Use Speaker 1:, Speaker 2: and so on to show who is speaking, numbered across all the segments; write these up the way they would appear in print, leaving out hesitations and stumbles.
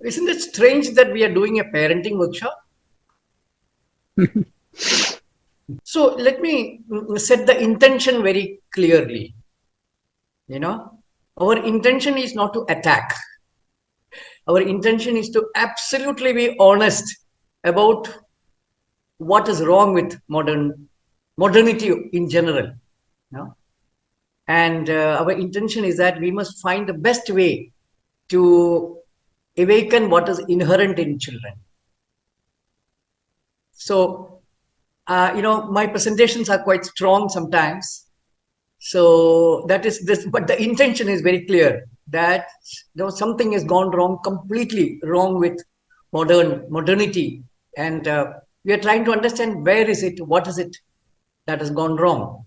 Speaker 1: Isn't it strange that we are doing a parenting workshop? So let me set the intention very clearly. You know, our intention is not to attack. Our intention is to absolutely be honest about what is wrong with modernity in general. You know? And our intention is that we must find the best way to awaken what is inherent in children. So, my presentations are quite strong sometimes. So that is this, but the intention is very clear that something has gone wrong, completely wrong with modernity, and we are trying to understand where is it, what is it that has gone wrong.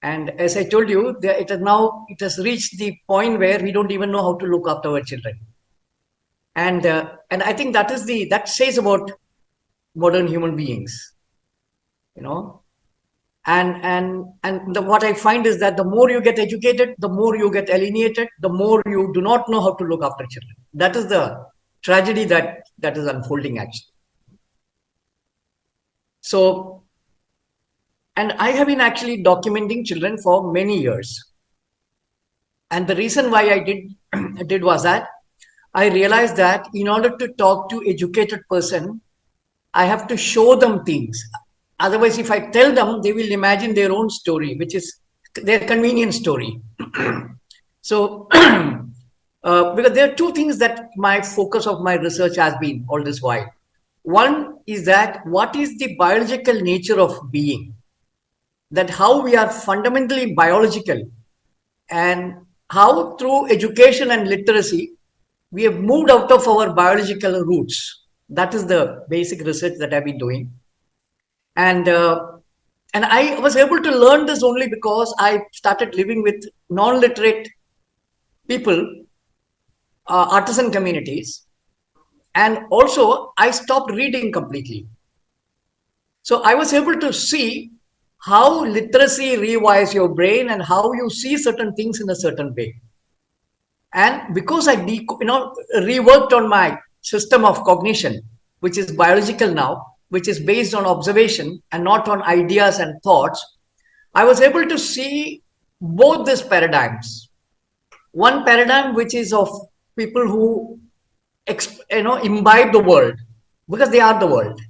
Speaker 1: And as I told you, it has reached the point where we don't even know how to look after our children. And I think that says about modern human beings, you know. And what I find is that the more you get educated, the more you get alienated, the more you do not know how to look after children. That is the tragedy that is unfolding actually. So, and I have been actually documenting children for many years. And the reason why I did was that I realized that in order to talk to educated person, I have to show them things. Otherwise, if I tell them, they will imagine their own story, which is their convenient story. So, because there are two things that my focus of my research has been all this while. One is that what is the biological nature of being? That how we are fundamentally biological, and how through education and literacy we have moved out of our biological roots. That is the basic research that I've been doing. And I was able to learn this only because I started living with non-literate people, artisan communities, and also I stopped reading completely. So I was able to see how literacy rewires your brain and how you see certain things in a certain way. And because I reworked on my system of cognition, which is biological now, which is based on observation and not on ideas and thoughts, I was able to see both these paradigms. One paradigm which is of people who imbibe the world because they are the world,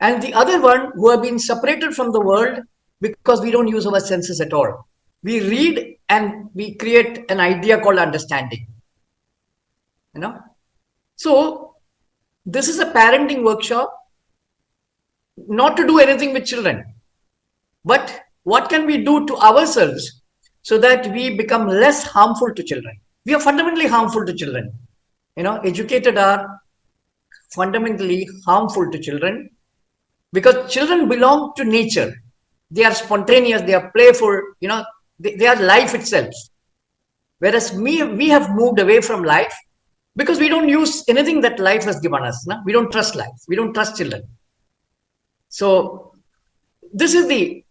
Speaker 1: and the other one who have been separated from the world because we don't use our senses at all. We read and we create an idea called understanding. So this is a parenting workshop, not to do anything with children, but what can we do to ourselves so that we become less harmful to children? We are fundamentally harmful to children. Educated are fundamentally harmful to children because children belong to nature. They are spontaneous, they are playful, they are life itself. Whereas we have moved away from life because we don't use anything that life has given us. No? We don't trust life. We don't trust children. So this is the,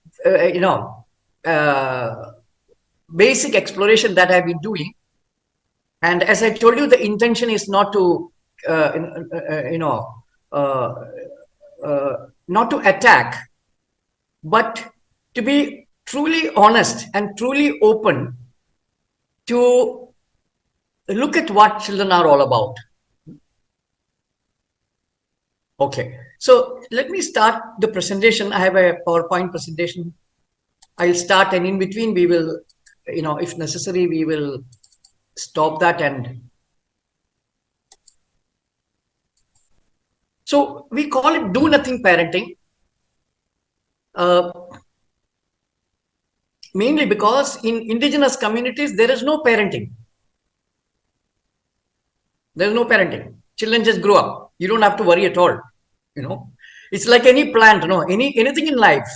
Speaker 1: basic exploration that I've been doing. And as I told you, the intention is not to, not to attack, but to be truly honest and truly open to look at what children are all about. Okay, so let me start the presentation. I have a PowerPoint presentation. I'll start, and in between we will, if necessary, we will stop that. And so we call it do nothing parenting. Mainly because in indigenous communities, there is no parenting. There's no parenting. Children just grow up. You don't have to worry at all. It's like any plant, anything in life.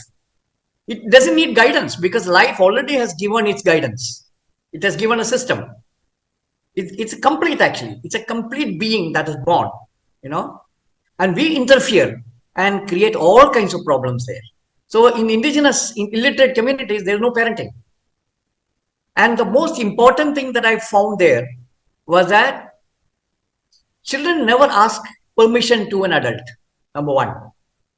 Speaker 1: It doesn't need guidance because life already has given its guidance. It has given a system. It's complete, actually. It's a complete being that is born, and we interfere and create all kinds of problems there. So in illiterate communities, there's no parenting. And the most important thing that I found there was that Children never ask permission to an adult, number one.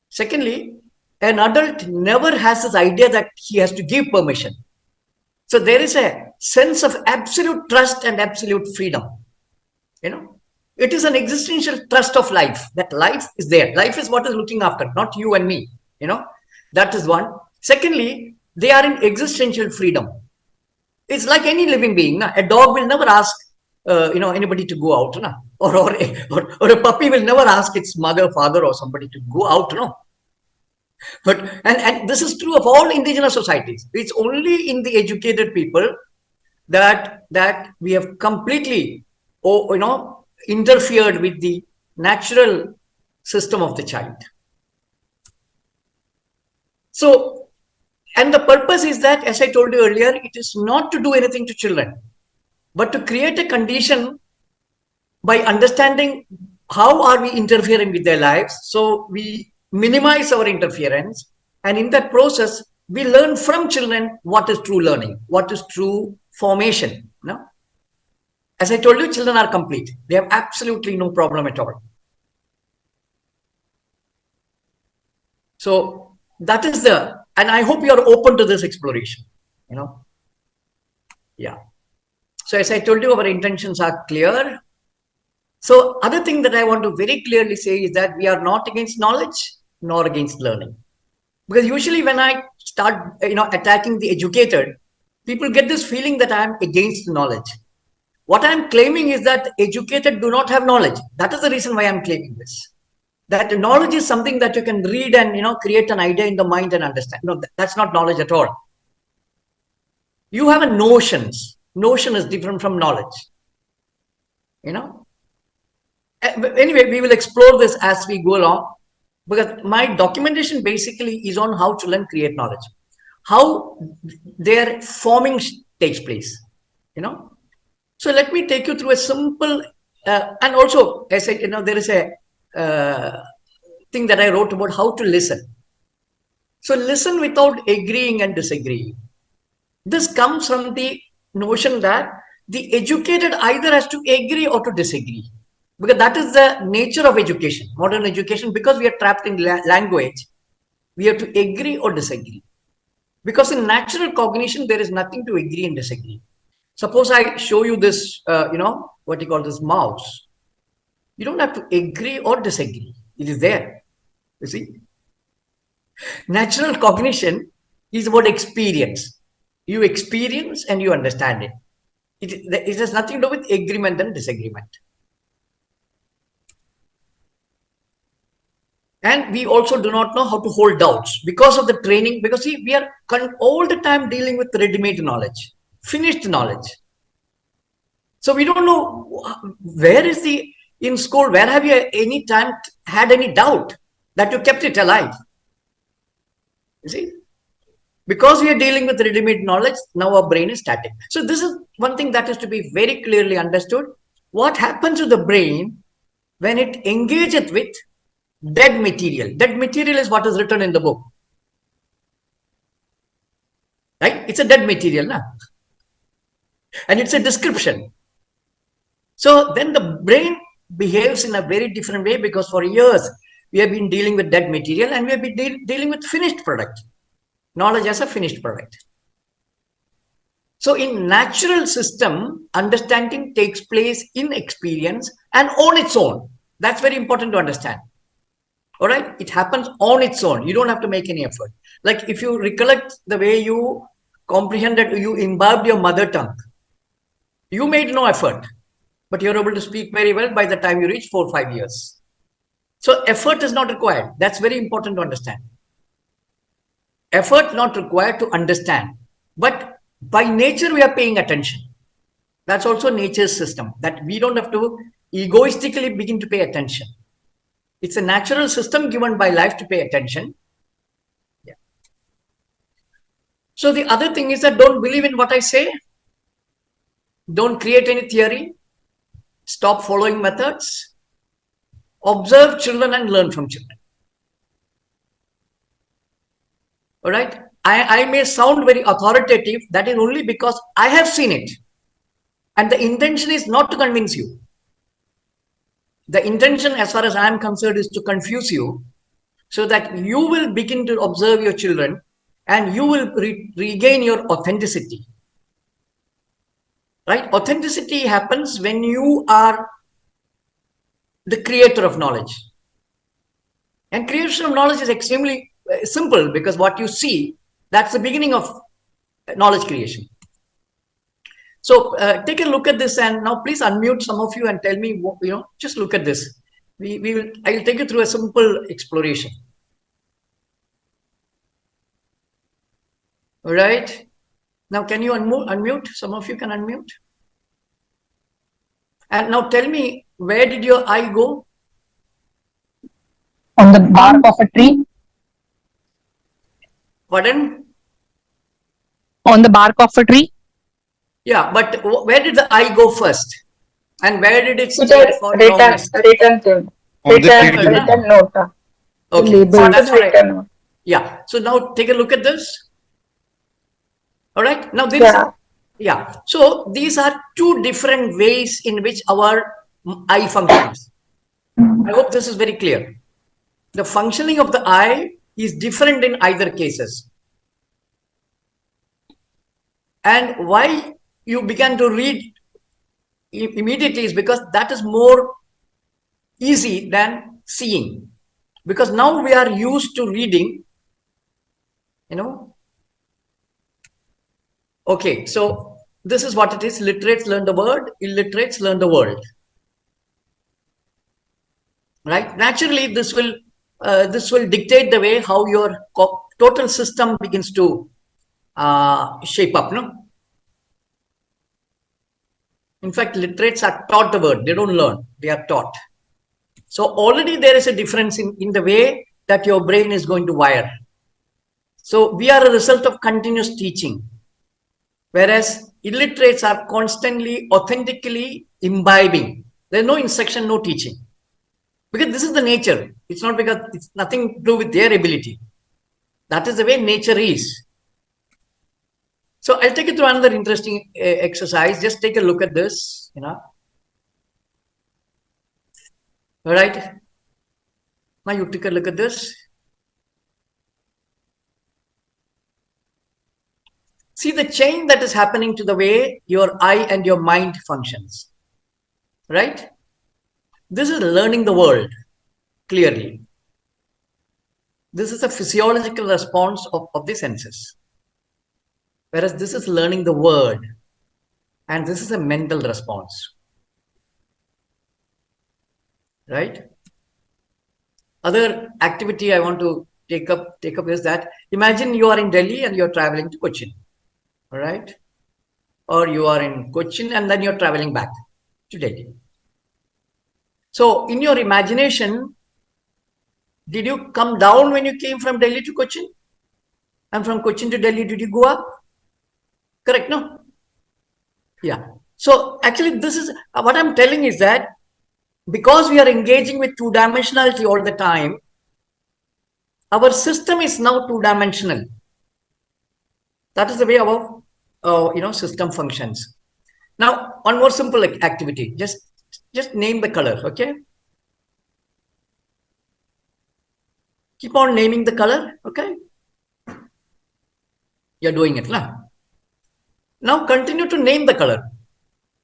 Speaker 1: Secondly, an adult never has this idea that he has to give permission. So there is a sense of absolute trust and absolute freedom. You know, it is an existential trust of life, that life is there. Life is what is looking after, not you and me. You know, that is one. Secondly, they are in existential freedom. It's like any living being. Na? A dog will never ask, anybody to go out, na? Or a puppy will never ask its mother, father, or somebody to go out. No, but and this is true of all indigenous societies. It's only in the educated people that we have completely, interfered with the natural system of the child. So, and the purpose is that, as I told you earlier, it is not to do anything to children, but to create a condition by understanding how are we interfering with their lives. So we minimize our interference, and in that process, we learn from children what is true learning, what is true formation. No? As I told you, children are complete. They have absolutely no problem at all. So that is and I hope you are open to this exploration, Yeah. So as I told you, our intentions are clear. So other thing that I want to very clearly say is that we are not against knowledge nor against learning. Because usually when I start, attacking the educated, people get this feeling that I am against knowledge. What I'm claiming is that educated do not have knowledge. That is the reason why I'm claiming this. That knowledge is something that you can read and, create an idea in the mind and understand. No, that's not knowledge at all. You have a notions. Notion is different from knowledge. Anyway, we will explore this as we go along, because my documentation basically is on how children create knowledge, how their forming takes place, So let me take you through a simple, and also, as I said, there is a thing that I wrote about how to listen. So listen without agreeing and disagreeing. This comes from the notion that the educated either has to agree or to disagree, because that is the nature of education, modern education. Because we are trapped in language, we have to agree or disagree. Because in natural cognition, there is nothing to agree and disagree. Suppose I show you this, what you call this mouse. You don't have to agree or disagree. It is there. You see? Natural cognition is about experience. You experience and you understand it. It has nothing to do with agreement and disagreement. And we also do not know how to hold doubts because of the training. Because see, we are all the time dealing with ready-made knowledge, finished knowledge. So we don't know where is in school, where have you any time had any doubt that you kept it alive? You see? Because we are dealing with ready-made knowledge, now our brain is static. So this is one thing that is to be very clearly understood. What happens to the brain when it engages with dead material? Dead material is what is written in the book. Right? It's a dead material. Na? And it's a description. So then the brain behaves in a very different way, because for years we have been dealing with dead material and we have been dealing with finished product. Knowledge as a finished product. So in natural system, understanding takes place in experience and on its own. That's very important to understand. All right, it happens on its own. You don't have to make any effort. Like if you recollect the way you comprehended, you imbibed your mother tongue. You made no effort, but you're able to speak very well by the time you reach 4 or 5 years. So effort is not required. That's very important to understand. Effort not required to understand, but by nature we are paying attention. That's also nature's system, that we don't have to egoistically begin to pay attention. It's a natural system given by life to pay attention. Yeah. So the other thing is that don't believe in what I say. Don't create any theory. Stop following methods. Observe children and learn from children. All right. I may sound very authoritative. That is only because I have seen it. And the intention is not to convince you. The intention, as far as I am concerned, is to confuse you so that you will begin to observe your children and you will regain your authenticity. Right? Authenticity happens when you are the creator of knowledge. And creation of knowledge is extremely simple, because what you see, that's the beginning of knowledge creation. So take a look at this, and now please unmute some of you and tell me, just look at this. I will take you through a simple exploration. All right. Now, can you unmute? Some of you can unmute. And now tell me, where did your eye go?
Speaker 2: On the bark of a tree.
Speaker 1: Pardon?
Speaker 2: On the bark of a tree.
Speaker 1: Yeah, but where did the eye go first? And where did it stay for longest?
Speaker 2: Written note.
Speaker 1: Okay, so that's what yeah. So now take a look at this. All right. Now this, yeah. So these are two different ways in which our eye functions. I hope this is very clear. The functioning of the eye is different in either cases. And why you began to read immediately is because that is more easy than seeing. Because now we are used to reading, Okay, so this is what it is. Literates learn the word, illiterates learn the world. Right? Naturally, this will dictate the way how your total system begins to shape up. No. In fact, literates are taught the word. They don't learn. They are taught. So already there is a difference in the way that your brain is going to wire. So we are a result of continuous teaching. Whereas illiterates are constantly, authentically imbibing. There's no instruction, no teaching. Because this is the nature. It's not because it's nothing to do with their ability. That is the way nature is. So I'll take you through another interesting exercise. Just take a look at this, All right. Now you take a look at this. See the change that is happening to the way your eye and your mind functions, right? This is learning the world, clearly. This is a physiological response of the senses. Whereas this is learning the word, and this is a mental response, right? Other activity I want to take up is that imagine you are in Delhi and you're traveling to Cochin. All right, or you are in Cochin and then you're traveling back to Delhi. So in your imagination, did you come down when you came from Delhi to Cochin? And from Cochin to Delhi, did you go up? Correct, no? Yeah. So actually, this is what I'm telling is that because we are engaging with two-dimensionality all the time, our system is now two-dimensional. That is the way our system functions. Now, one more simple activity. Just name the color, okay? Keep on naming the color, okay? You're doing it, lah. Now continue to name the color.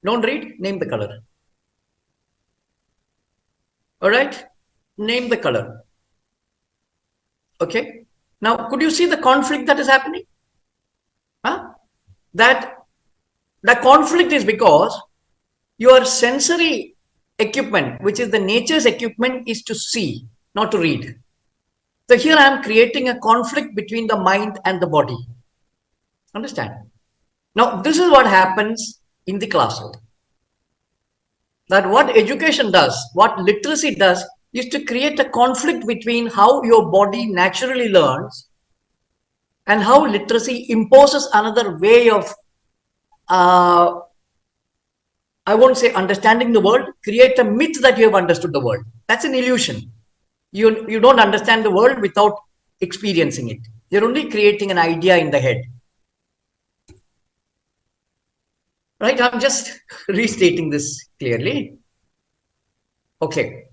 Speaker 1: Don't read, name the color. All right? Name the color. Okay? Now, could you see the conflict that is happening? Huh? That the conflict is because your sensory equipment, which is the nature's equipment, is to see, not to read. So here I am creating a conflict between the mind and the body. Understand? Now, this is what happens in the classroom. That what education does, what literacy does, is to create a conflict between how your body naturally learns and how literacy imposes another way of, I won't say understanding the world, create a myth that you have understood the world. That's an illusion. You don't understand the world without experiencing it. You're only creating an idea in the head. Right? I'm just restating this clearly. Okay.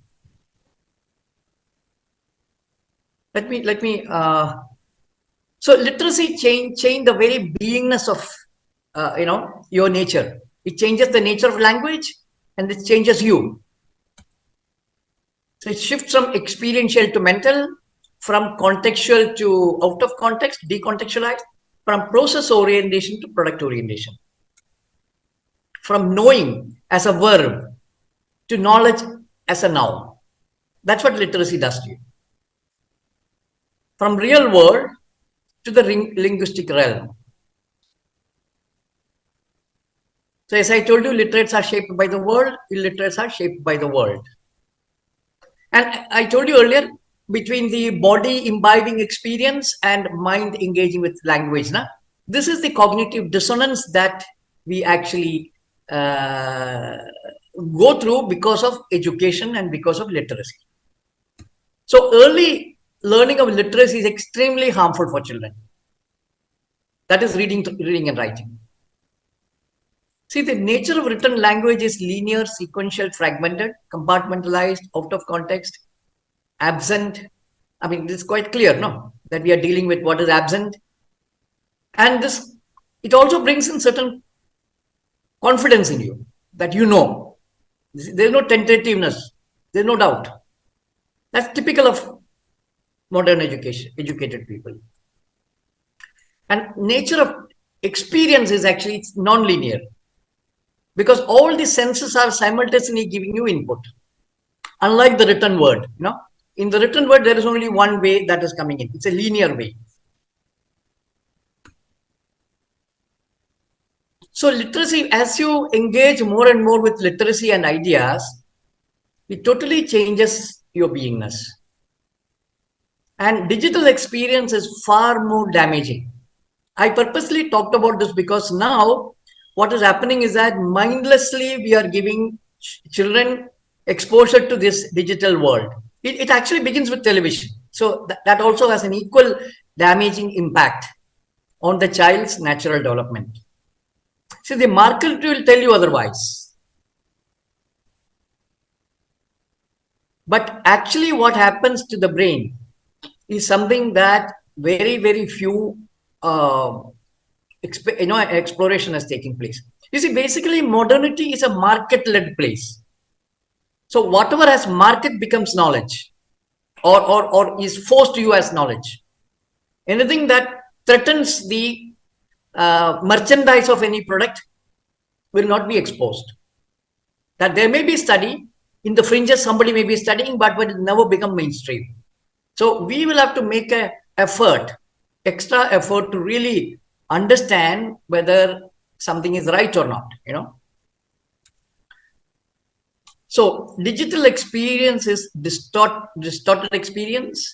Speaker 1: Let me. So literacy change the very beingness of your nature. It changes the nature of language, and it changes you. So it shifts from experiential to mental, from contextual to out of context, decontextualized, from process orientation to product orientation, from knowing as a verb to knowledge as a noun. That's what literacy does to you. From real world to the linguistic realm. So as I told you, literates are shaped by the world, illiterates are shaped by the world. And I told you earlier, between the body imbibing experience and mind engaging with language. This is the cognitive dissonance that we actually go through because of education and because of literacy. So early learning of literacy is extremely harmful for children. That is reading and writing. See, the nature of written language is linear, sequential, fragmented, compartmentalized, out of context, absent. I mean, this is quite clear, no? That we are dealing with what is absent. And this, it also brings in certain confidence in you that you know. There's no tentativeness. There's no doubt. That's typical of modern educated people. And nature of experience is actually it's non-linear. Because all the senses are simultaneously giving you input. Unlike the written word, in the written word, there is only one way that is coming in. It's a linear way. So literacy, as you engage more and more with literacy and ideas, it totally changes your beingness. And digital experience is far more damaging. I purposely talked about this because now what is happening is that mindlessly we are giving children exposure to this digital world. It actually begins with television. So that also has an equal damaging impact on the child's natural development. See, the market will tell you otherwise. But actually what happens to the brain is something that very, very few exploration is taking place. You see, basically modernity is a market-led place. So whatever has market becomes knowledge or is forced to you as knowledge. Anything that threatens the merchandise of any product will not be exposed. That there may be study, in the fringes somebody may be studying, but will never become mainstream. So we will have to make an effort, extra effort to really understand whether something is right or not, So digital experience is distorted experience.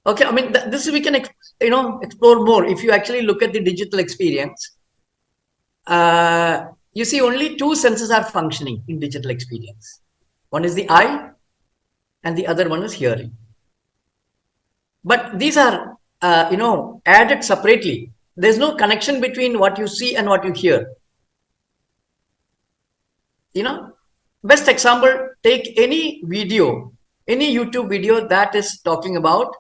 Speaker 1: Okay, I mean, this we can, explore more. If you actually look at the digital experience, you see only two senses are functioning in digital experience. One is the eye and the other one is hearing. But these are, added separately. There's no connection between what you see and what you hear. Best example, take any video, any YouTube video that is talking about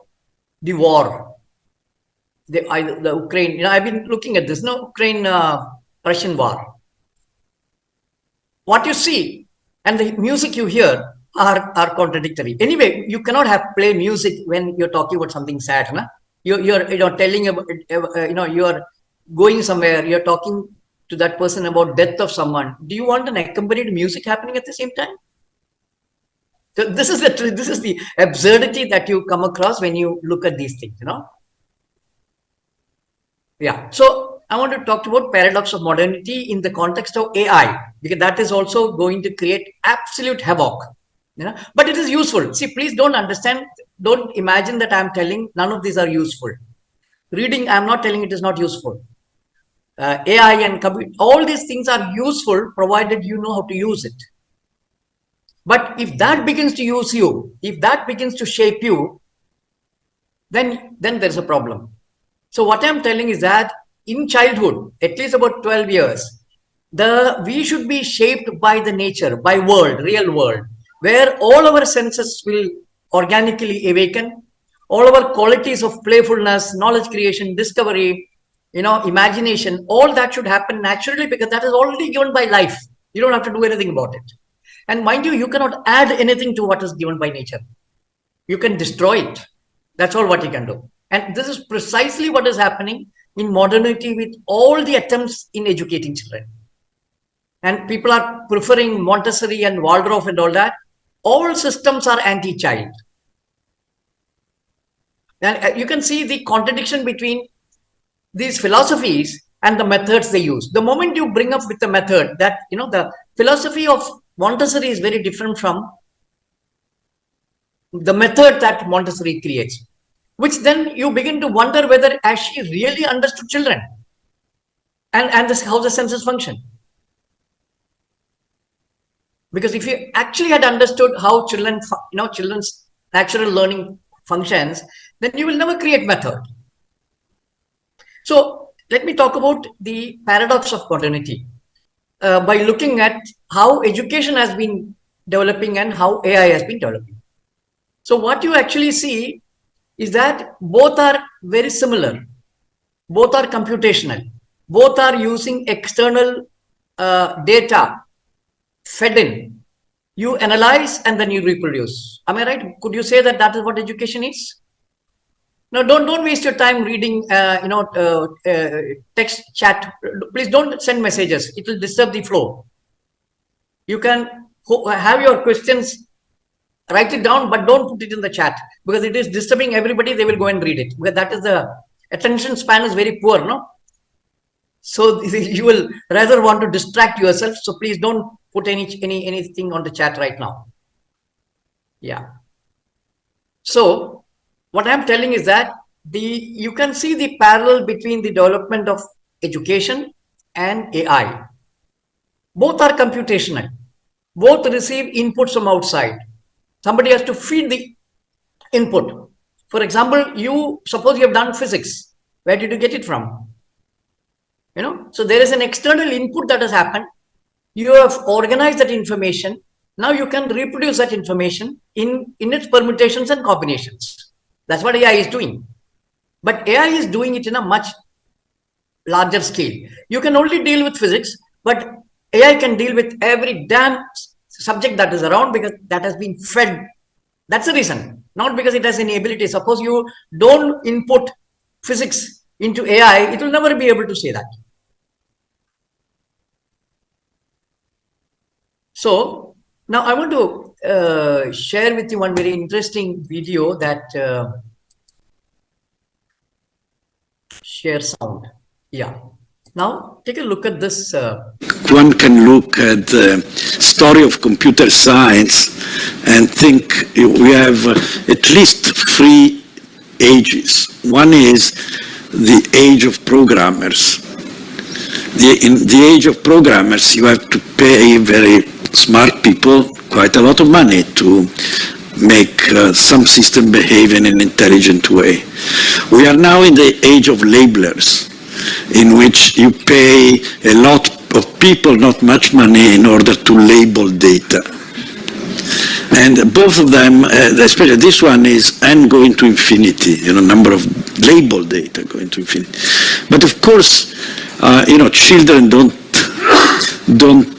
Speaker 1: the war, the Ukraine. I've been looking at this, Ukraine-Russian war. What you see and the music you hear are contradictory. Anyway, you cannot play music when you're talking about something sad. You're telling about, you're going somewhere, you're talking to that person about death of someone. Do you want an accompanied music happening at the same time? So this is the absurdity that you come across when you look at these things, Yeah. So I want to talk about paradox of modernity in the context of AI, because that is also going to create absolute havoc. But it is useful. See, please don't imagine that I'm telling none of these are useful. Reading, I'm not telling it is not useful. AI and computer, all these things are useful provided you know how to use it. But if that begins to use you, if that begins to shape you, then there's a problem. So what I'm telling is that in childhood, at least about 12 years, we should be shaped by the nature, by world, real world, where all our senses will organically awaken, all our qualities of playfulness, knowledge creation, discovery, imagination, all that should happen naturally, because that is already given by life. You don't have to do anything about it. And mind you, you cannot add anything to what is given by nature. You can destroy it. That's all what you can do. And this is precisely what is happening in modernity with all the attempts in educating children. And people are preferring Montessori and Waldorf and all that. All systems are anti-child. And you can see the contradiction between these philosophies and the methods they use. The moment you bring up with the method that, the philosophy of Montessori is very different from the method that Montessori creates, which then you begin to wonder whether has she really understood children and this, how the senses function. Because if you actually had understood how children's natural learning functions, then you will never create method. So let me talk about the paradox of modernity by looking at how education has been developing and how AI has been developing. So what you actually see is that both are very similar. Both are computational. Both are using external data fed in. You analyze and then you reproduce. Am I right? Could you say that that is what education is? Now, don't waste your time reading, text chat. Please don't send messages. It will disturb the flow. You can have your questions, write it down, but don't put it in the chat, because it is disturbing everybody. They will go and read it, because that is the attention span is very poor, no? So you will rather want to distract yourself. So please don't put anything on the chat right now. Yeah. So what I'm telling is that you can see the parallel between the development of education and AI. Both are computational. Both receive inputs from outside. Somebody has to feed the input. For example, suppose you have done physics. Where did you get it from? So there is an external input that has happened. You have organized that information. Now you can reproduce that information in its permutations and combinations. That's what AI is doing. But AI is doing it in a much larger scale. You can only deal with physics, but AI can deal with every damn subject that is around, because that has been fed. That's the reason, not because it has any ability. Suppose you don't input physics into AI, it will never be able to say that. So now I want to share with you one very interesting video that share sound. Yeah. Now take a look at this.
Speaker 3: One can look at the story of computer science and think we have at least 3 ages. One is the age of programmers. In the age of programmers, you have to pay very smart people quite a lot of money to make some system behave in an intelligent way. We are now in the age of labelers, in which you pay a lot of people not much money in order to label data. And both of them, especially this one, is n going to infinity, number of labeled data going to infinity. But of course, children don't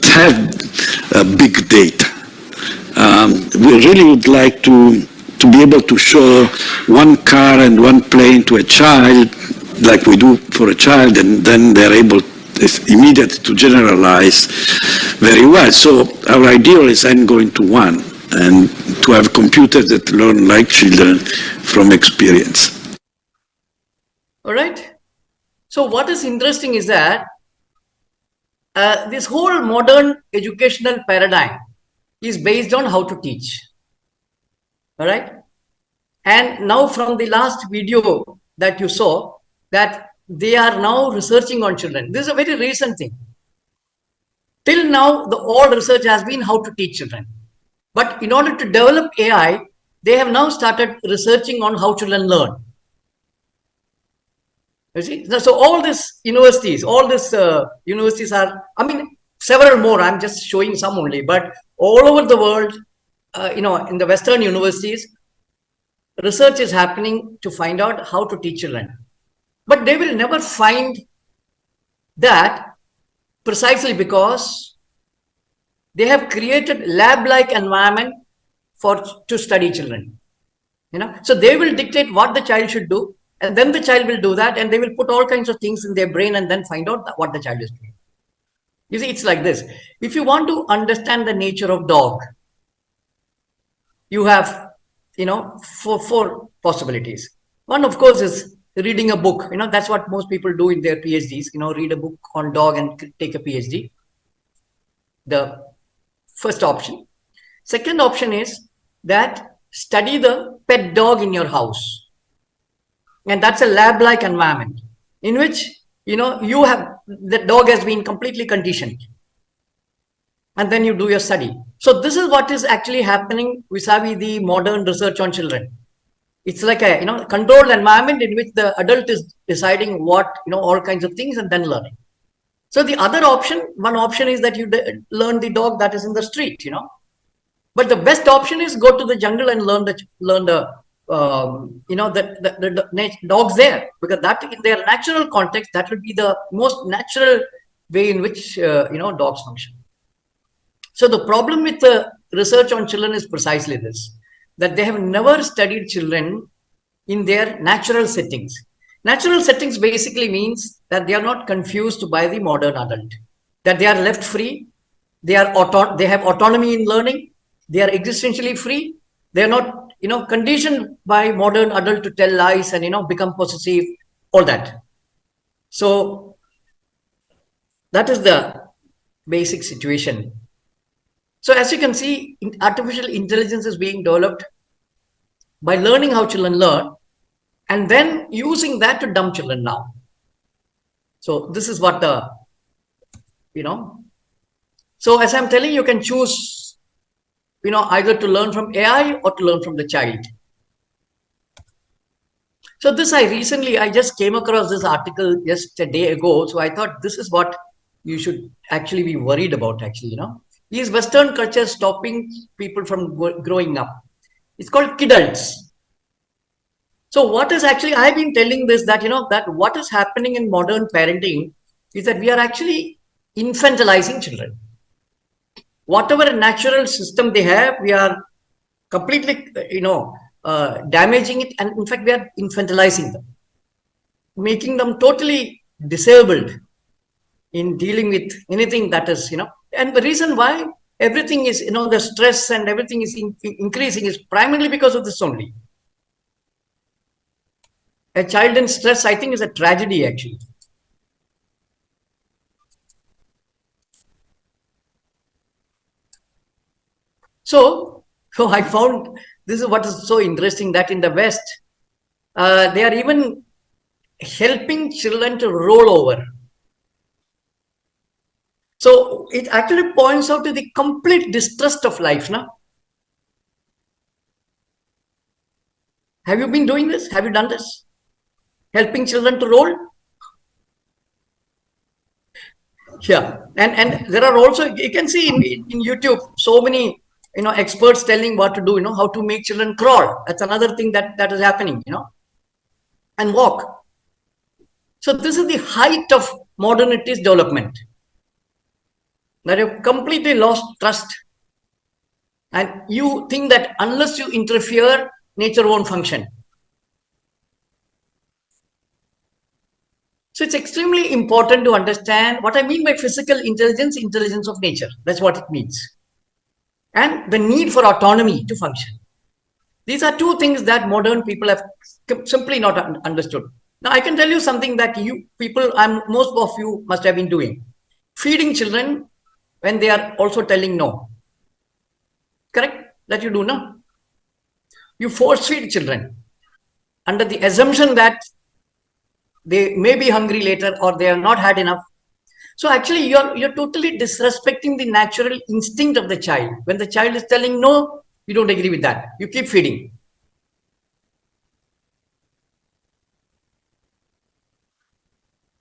Speaker 3: have big data. We really would like to be able to show one car and one plane to a child, like we do for a child, and then they're able immediately to generalize very well. So our ideal is n going to 1, and to have computers that learn like children from experience.
Speaker 1: All right. So what is interesting is that this whole modern educational paradigm is based on how to teach. All right. And now from the last video that you saw, that they are now researching on children. This is a very recent thing. Till now, all research has been how to teach children. But in order to develop AI, they have now started researching on how children learn. You see? So all these universities, universities are, several more. I'm just showing some only, but all over the world, in the Western universities, research is happening to find out how to teach children. But they will never find that precisely because they have created lab-like environment to study children. So they will dictate what the child should do, and then the child will do that, and they will put all kinds of things in their brain and then find out what the child is doing. You see, it's like this. If you want to understand the nature of dog, you have, four possibilities. One, of course, is reading a book. That's what most people do in their PhDs, read a book on dog and take a PhD. The first option. Second option is that study the pet dog in your house. And that's a lab-like environment in which, the dog has been completely conditioned. And then you do your study. So this is what is actually happening vis-a-vis the modern research on children. It's like a, controlled environment in which the adult is deciding what, all kinds of things and then learning. So the other option, one option is that you learn the dog that is in the street, But the best option is go to the jungle and learn the dogs there, because that in their natural context, that will be the most natural way in which, dogs function. So the problem with the research on children is precisely this, that they have never studied children in their natural settings. Natural settings basically means that they are not confused by the modern adult, that they are left free, they have autonomy in learning, they are existentially free, they are not, conditioned by modern adult to tell lies and, become possessive, all that. So that is the basic situation. So as you can see, artificial intelligence is being developed by learning how children learn and then using that to dumb children now. So this is what so as I'm telling you, can choose, either to learn from AI or to learn from the child. So this I just came across this article just a day ago. So I thought this is what you should actually be worried about actually, Is Western culture stopping people from growing up? It's called kidults. So what is actually, I've been telling this, that, that what is happening in modern parenting is that we are actually infantilizing children. Whatever natural system they have, we are completely, damaging it. And in fact, we are infantilizing them, making them totally disabled in dealing with anything that is, and the reason why everything is, the stress and everything is increasing is primarily because of this only. A child in stress, I think, is a tragedy actually. So I found this is what is so interesting, that in the West, they are even helping children to roll over. So it actually points out to the complete distrust of life now. Have you been doing this? Have you done this? Helping children to roll? Yeah. And there are also, you can see in YouTube, so many, experts telling what to do, how to make children crawl. That's another thing that is happening, and walk. So this is the height of modernity's development. That you've completely lost trust. And you think that unless you interfere, nature won't function. So it's extremely important to understand what I mean by physical intelligence, intelligence of nature. That's what it means. And the need for autonomy to function. These are two things that modern people have simply not understood. Now, I can tell you something that most of you must have been doing. Feeding children when they are also telling no. Correct? That you do, no? You force feed children under the assumption that they may be hungry later or they have not had enough. So actually, you're totally disrespecting the natural instinct of the child. When the child is telling no, you don't agree with that. You keep feeding.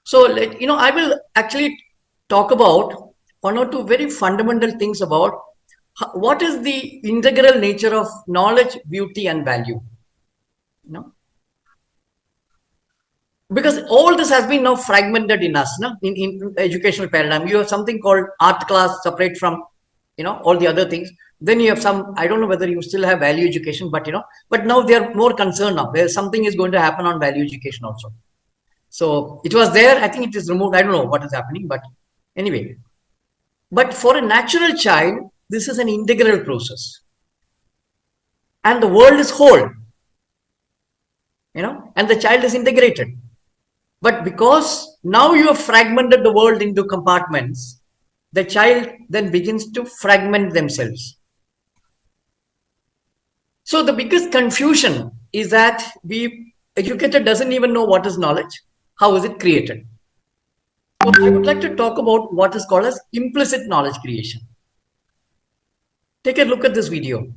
Speaker 1: So, I will actually talk about one or two very fundamental things about what is the integral nature of knowledge, beauty, and value. You know, because all this has been now fragmented in us, no? In educational paradigm, you have something called art class separate from, all the other things. Then you have some, I don't know whether you still have value education, but but now they are more concerned now. There's something is going to happen on value education also. So it was there, I think it is removed. I don't know what is happening, but anyway. But for a natural child, this is an integral process. And the world is whole, and the child is integrated. But because now you have fragmented the world into compartments, the child then begins to fragment themselves. So the biggest confusion is that the educator doesn't even know what is knowledge, how is it created. So I would like to talk about what is called as implicit knowledge creation. Take a look at this video.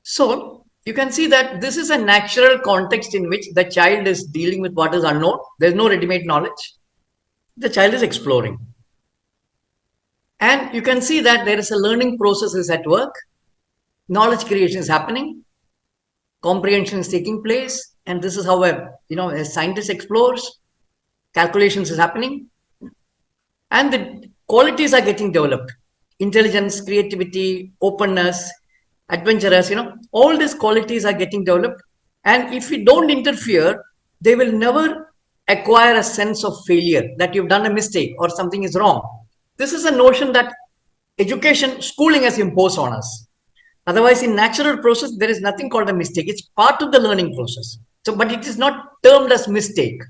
Speaker 1: So you can see that this is a natural context in which the child is dealing with what is unknown. There's no ready-made knowledge. The child is exploring. And you can see that there is a learning process is at work. Knowledge creation is happening. Comprehension is taking place. And this is how a scientist explores. Calculations is happening. And the qualities are getting developed. Intelligence, creativity, openness, adventurous, all these qualities are getting developed. And if we don't interfere, they will never acquire a sense of failure, that you've done a mistake or something is wrong. This is a notion that education, schooling has imposed on us. Otherwise, in natural process, there is nothing called a mistake. It's part of the learning process. So, but it is not termed as mistake.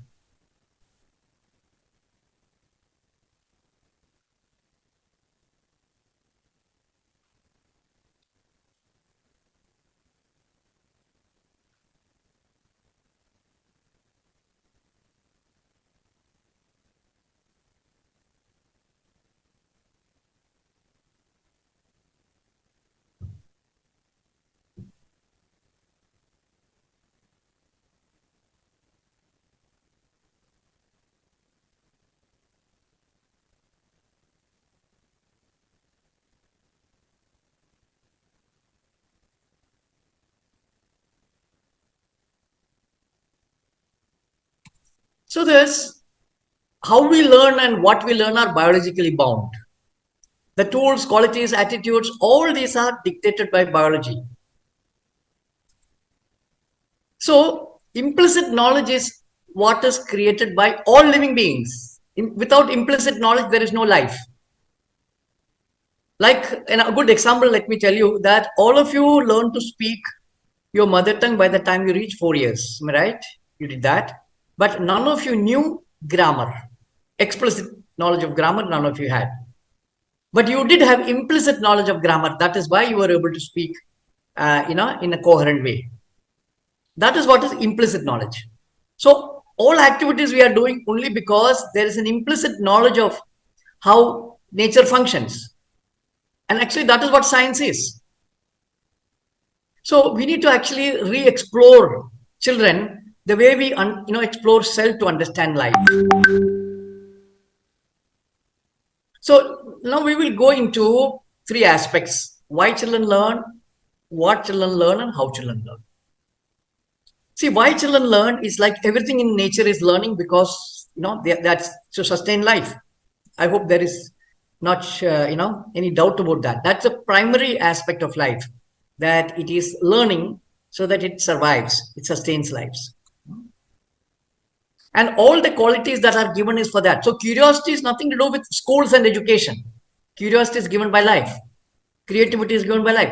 Speaker 1: So there's how we learn and what we learn are biologically bound. The tools, qualities, attitudes, all these are dictated by biology. So implicit knowledge is what is created by all living beings. Without implicit knowledge, there is no life. Like in a good example, let me tell you that all of you learn to speak your mother tongue by the time you reach 4 years. Am I right? You did that. But none of you knew grammar. Explicit knowledge of grammar, none of you had. But you did have implicit knowledge of grammar. That is why you were able to speak, in a coherent way. That is what is implicit knowledge. So all activities we are doing only because there is an implicit knowledge of how nature functions. And actually that is what science is. So we need to actually re-explore children the way we explore self to understand life. So now we will go into 3 aspects: why children learn, what children learn, and how children learn. See, why children learn is like everything in nature is learning because that's to sustain life. I hope there is not any doubt about that. That's a primary aspect of life, that it is learning so that it survives, it sustains lives. And all the qualities that are given is for that. So curiosity is nothing to do with schools and education. Curiosity is given by life. Creativity is given by life.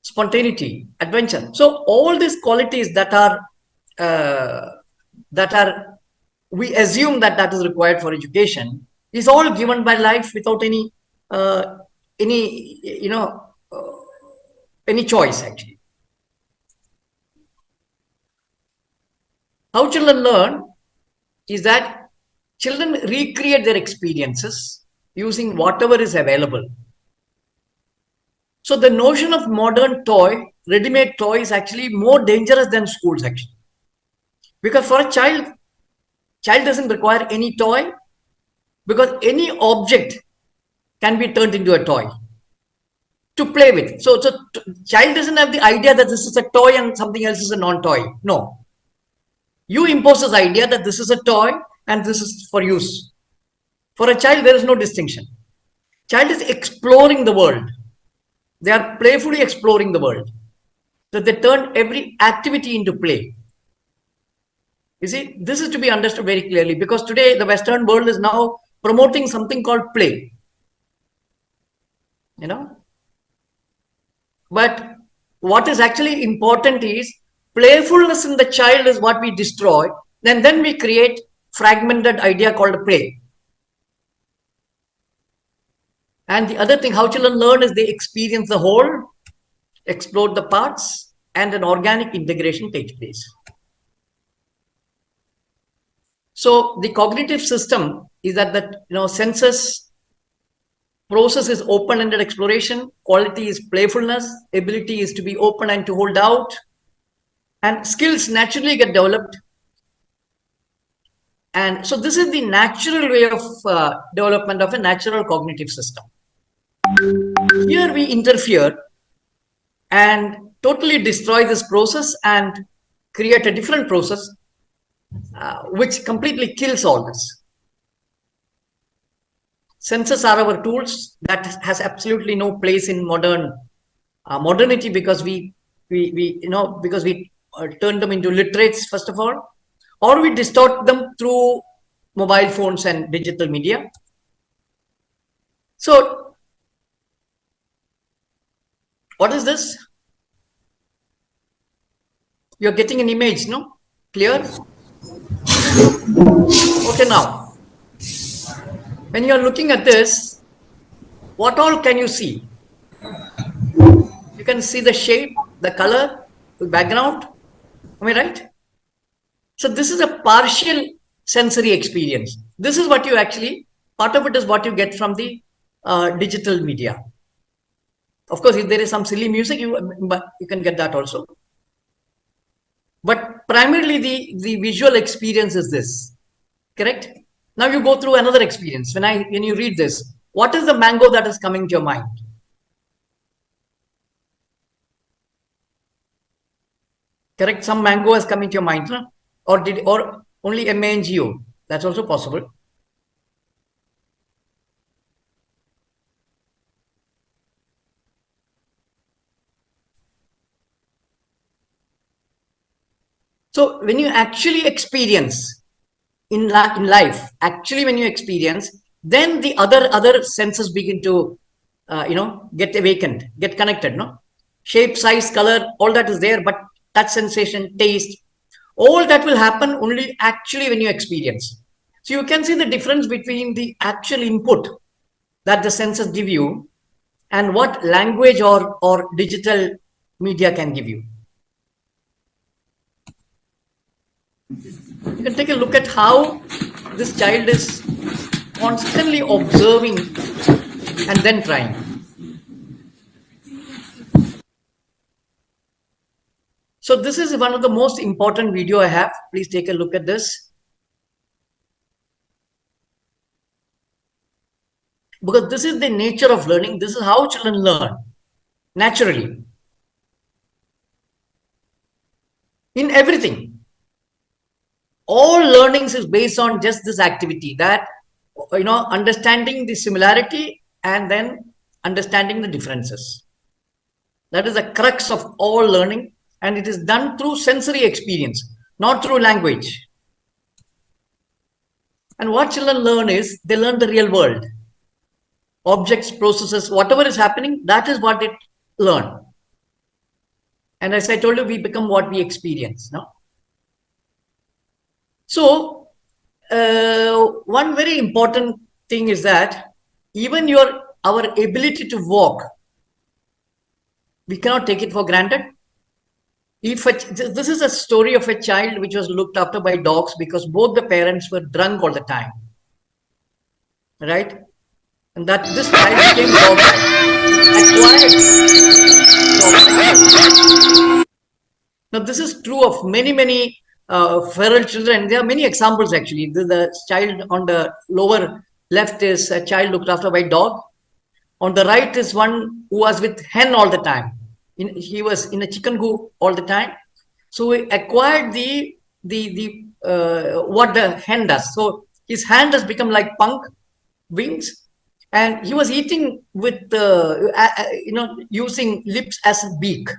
Speaker 1: Spontaneity, adventure. So all these qualities that are we assume that is required for education is all given by life without any any, any choice actually. How children learn is that children recreate their experiences using whatever is available. So the notion of modern toy, ready-made toy, is actually more dangerous than schools actually. Because for a child doesn't require any toy, because any object can be turned into a toy to play with. So child doesn't have the idea that this is a toy and something else is a non-toy. No. You impose this idea that this is a toy and this is for use. For a child, there is no distinction. Child is exploring the world. They are playfully exploring the world. So they turn every activity into play. You see, this is to be understood very clearly, because today the Western world is now promoting something called play. But what is actually important is playfulness in the child is what we destroy. Then we create fragmented idea called play. And the other thing, how children learn is they experience the whole, explore the parts, and an organic integration takes place. So the cognitive system is that senses process is open-ended exploration, quality is playfulness, ability is to be open and to hold out, and skills naturally get developed. And so this is the natural way of development of a natural cognitive system. Here we interfere and totally destroy this process and create a different process which completely kills all this. Senses are our tools. That has absolutely no place in modernity, because we turn them into literates first of all, or we distort them through mobile phones and digital media. So what is this? You're getting an image, no? Clear? Okay, now, when you're looking at this, what all can you see? You can see the shape, the color, the background. Am I right? So this is a partial sensory experience. This is what you actually, part of it is what you get from the digital media. Of course, if there is some silly music, you can get that also. But primarily the visual experience is this, correct? Now you go through another experience. When you read this, what is the mango that is coming to your mind? Correct? Some mango has come into your mind, huh? Or only mango? That's also possible. So when you actually experience in life, actually when you experience, then the other senses begin to get awakened, get connected. No, shape, size, color, all that is there, but touch sensation, taste, all that will happen only actually when you experience. So you can see the difference between the actual input that the senses give you and what language or digital media can give you. You can take a look at how this child is constantly observing and then trying. So this is one of the most important video I have. Please take a look at this. Because this is the nature of learning. This is how children learn naturally. In everything. All learnings is based on just this activity, that understanding the similarity and then understanding the differences. That is the crux of all learning, and it is done through sensory experience, not through language. And what children learn is they learn the real world. Objects, processes, whatever is happening, that is what it learn. And as I told you, we become what we experience. No? So one very important thing is that even your our ability to walk, we cannot take it for granted. This is a story of a child which was looked after by dogs because both the parents were drunk all the time, right? And that this child became dog-like, acquired dog-like. Now this is true of many feral children. There are many examples actually. The child on the lower left is a child looked after by dog. On the right is one who was with hen all the time. He was in a chicken coop all the time. So he acquired what the hen does. So his hand has become like punk wings, and he was eating with using lips as a beak.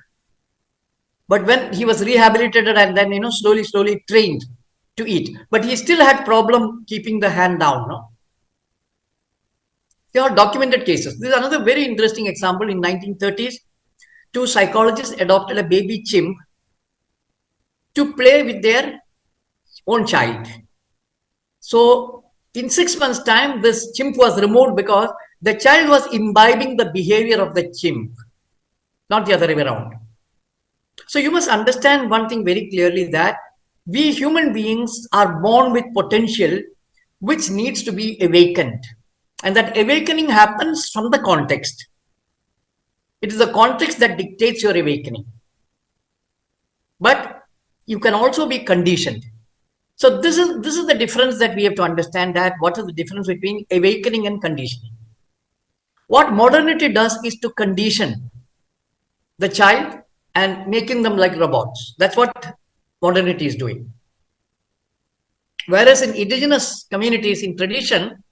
Speaker 1: But when he was rehabilitated and then slowly trained to eat, but he still had problem keeping the hand down. No? There are documented cases. This is another very interesting example. In 1930s, two psychologists adopted a baby chimp to play with their own child. So in 6 months' time, this chimp was removed because the child was imbibing the behavior of the chimp, not the other way around. So you must understand one thing very clearly, that we human beings are born with potential which needs to be awakened. And that awakening happens from the context. It is the context that dictates your awakening. But you can also be conditioned. So this is the difference that we have to understand, that what is the difference between awakening and conditioning. What modernity does is to condition the child and making them like robots. That's what modernity is doing. Whereas in indigenous communities, in tradition,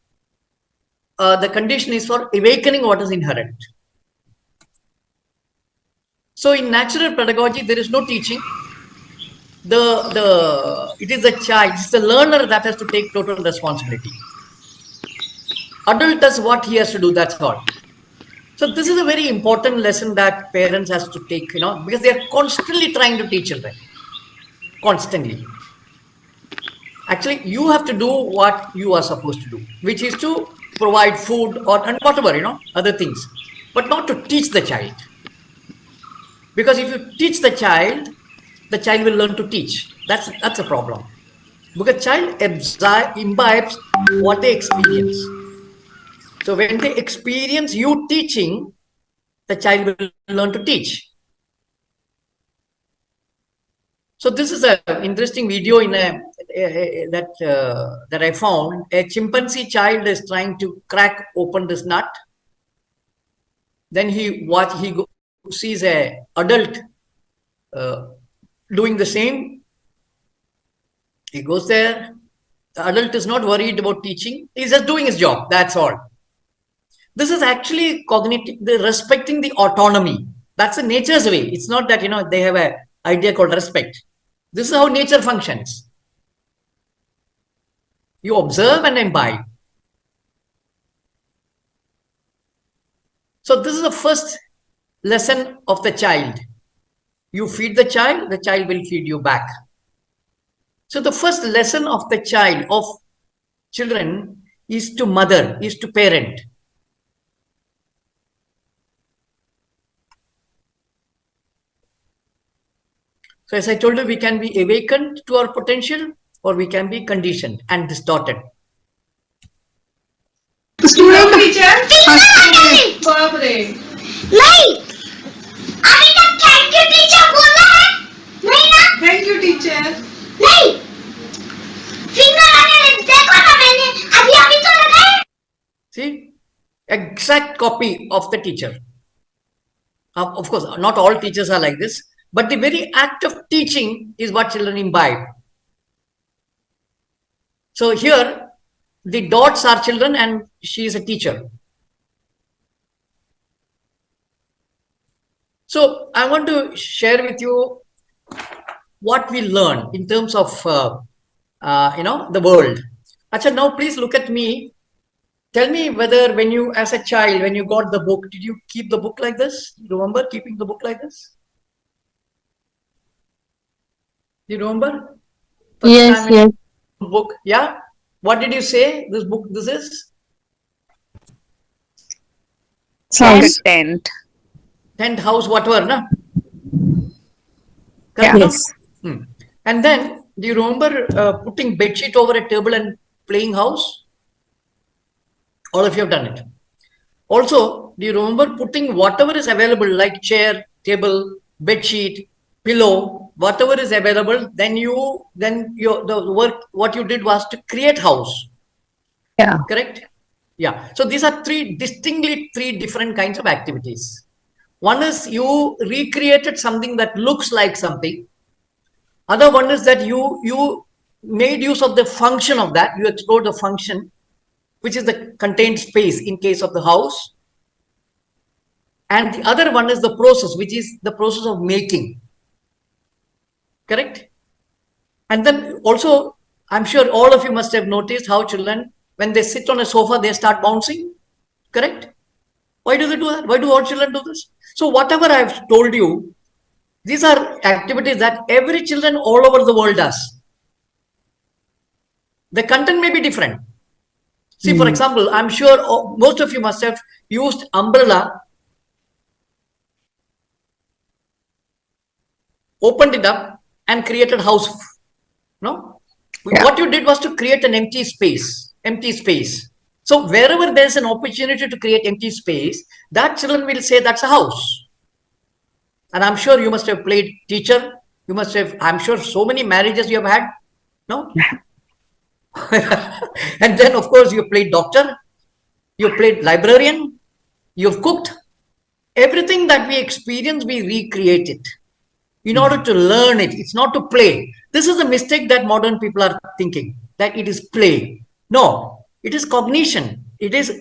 Speaker 1: the condition is for awakening what is inherent. So in natural pedagogy, there is no teaching. It is the child, it's the learner that has to take total responsibility. Adult does what he has to do, that's all. So this is a very important lesson that parents has to take, because they are constantly trying to teach children. Constantly. Actually, you have to do what you are supposed to do, which is to provide food and whatever, other things, but not to teach the child. Because if you teach the child will learn to teach. That's a problem. Because child imbibes what they experience. So when they experience you teaching, the child will learn to teach. So this is an interesting video that I found. A chimpanzee child is trying to crack open this nut. Then he sees a adult doing the same. He goes there. The adult is not worried about teaching. He's just doing his job. That's all. This is actually cognitive, respecting the autonomy. That's the nature's way. It's not that, they have an idea called respect. This is how nature functions. You observe and imbibe. So this is the first lesson of the child. You feed the child will feed you back. So the first lesson of the child, of children, is to mother, is to parent. So as I told you, we can be awakened to our potential, or we can be conditioned and distorted.
Speaker 4: Student teacher, बाप रे
Speaker 5: नहीं अभी तक thank you teacher बोला है नहीं ना
Speaker 4: thank you teacher
Speaker 5: नहीं फिंगर मैंने देखा ना मैंने अभी तो लगाया.
Speaker 1: See, exact copy of the teacher. Of course, not all teachers are like this, but the very act of teaching is what children imbibe. So here, the dots are children and she is a teacher. So I want to share with you what we learn in terms of, the world. Acha, now please look at me. Tell me whether when you, as a child, when you got the book, did you keep the book like this? You remember keeping the book like this? Do you remember? First
Speaker 2: Yes,
Speaker 1: time
Speaker 2: yes.
Speaker 1: book, yeah? What did you say? This book, this is?
Speaker 2: House.
Speaker 6: Tent.
Speaker 1: tent, house, whatever, na? Correct, no?
Speaker 2: Yes.
Speaker 1: And then, do you remember putting bedsheet over a table and playing house? All of you have done it. Also, do you remember putting whatever is available, like chair, table, bedsheet, pillow, whatever is available? Then the work what you did was to create house.
Speaker 2: Yeah.
Speaker 1: Correct? Yeah. So these are three different kinds of activities. One is you recreated something that looks like something. Other one is that you made use of the function of that. You explored the function, which is the contained space in case of the house. And the other one is the process, which is the process of making. Correct? And then also, I'm sure all of you must have noticed how children, when they sit on a sofa, they start bouncing. Correct? Why do they do that? Why do all children do this? So whatever I've told you, these are activities that every children all over the world does. The content may be different. See, for example, I'm sure most of you must have used umbrella, opened it up and created house. No?
Speaker 2: Yeah.
Speaker 1: What you did was to create an empty space. So wherever there's an opportunity to create empty space, that children will say that's a house. And I'm sure you must have played teacher. You must have, I'm sure so many marriages you have had. No? And then, of course, you played doctor. You played librarian. You've cooked. Everything that we experience, we recreate it in order to learn it. It's not to play. This is a mistake that modern people are thinking, that it is play. No, it is cognition. It is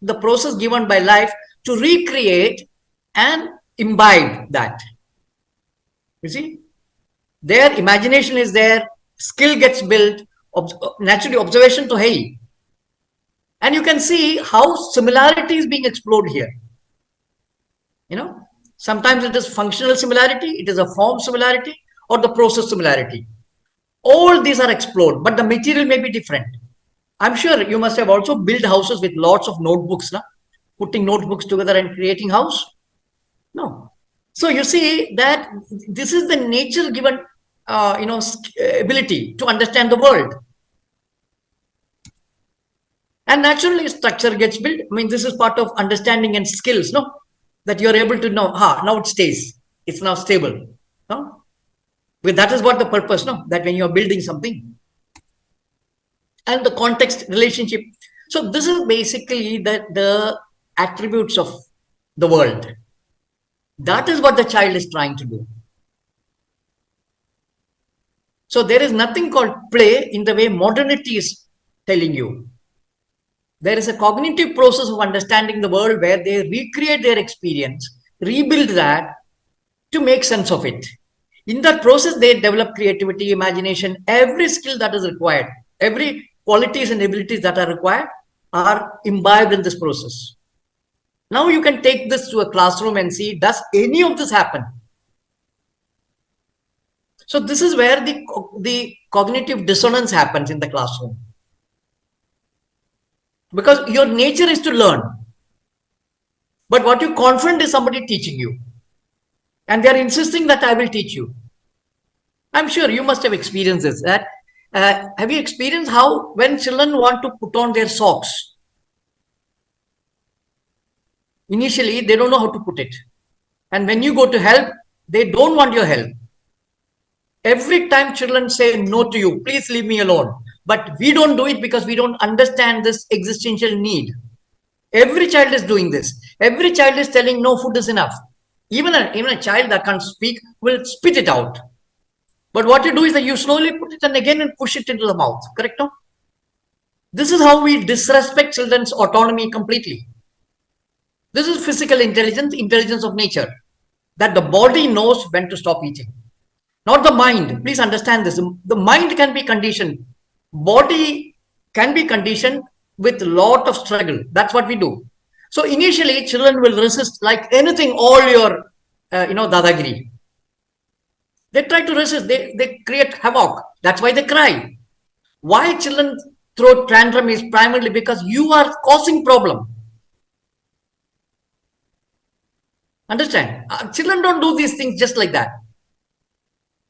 Speaker 1: the process given by life to recreate and imbibe that. You see, their imagination is there, skill gets built, naturally observation to hey. And you can see how similarity is being explored here. You know, sometimes it is functional similarity, it is a form similarity, or the process similarity. All these are explored, but the material may be different. I'm sure you must have also built houses with lots of notebooks, na? Putting notebooks together and creating house. No. So you see that this is the nature given, ability to understand the world. And naturally, structure gets built. I mean, this is part of understanding and skills, no? That you're able to know, now it stays. It's now stable. No? But that is what the purpose, no? That when you're building something. And the context relationship. So this is basically the attributes of the world. That is what the child is trying to do. So there is nothing called play in the way modernity is telling you. There is a cognitive process of understanding the world where they recreate their experience, rebuild that to make sense of it. In that process, they develop creativity, imagination, every skill that is required, every qualities and abilities that are required are imbibed in this process. Now you can take this to a classroom and see, does any of this happen? So this is where the cognitive dissonance happens in the classroom. Because your nature is to learn. But what you confront is somebody teaching you. And they are insisting that I will teach you. I'm sure you must have experienced this. Have you experienced how when children want to put on their socks, initially they don't know how to put it. And when you go to help, they don't want your help. Every time children say no to you, please leave me alone. But we don't do it because we don't understand this existential need. Every child is doing this. Every child is telling no, food is enough. Even a child that can't speak will spit it out. But what you do is that you slowly put it and again and push it into the mouth. Correct? No? This is how we disrespect children's autonomy completely. This is physical intelligence, intelligence of nature. That the body knows when to stop eating. Not the mind. Please understand this. The mind can be conditioned. Body can be conditioned with a lot of struggle. That's what we do. So initially, children will resist like anything, all your, dadagiri. They try to resist. They create havoc. That's why they cry. Why children throw tantrum is primarily because you are causing problem. Understand? Children don't do these things just like that.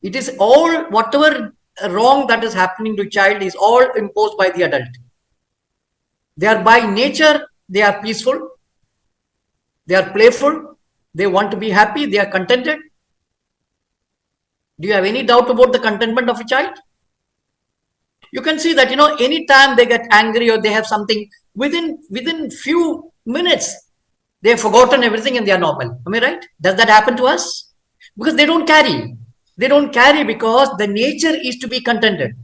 Speaker 1: It is all, whatever wrong that is happening to child is all imposed by the adult. They are by nature, they are peaceful, they are playful, they want to be happy, they are contented. Do you have any doubt about the contentment of a child? You can see that, anytime they get angry or they have something, within few minutes, they have forgotten everything and they are normal. Am I right? Does that happen to us? Because they don't carry. They don't carry because the nature is to be contented.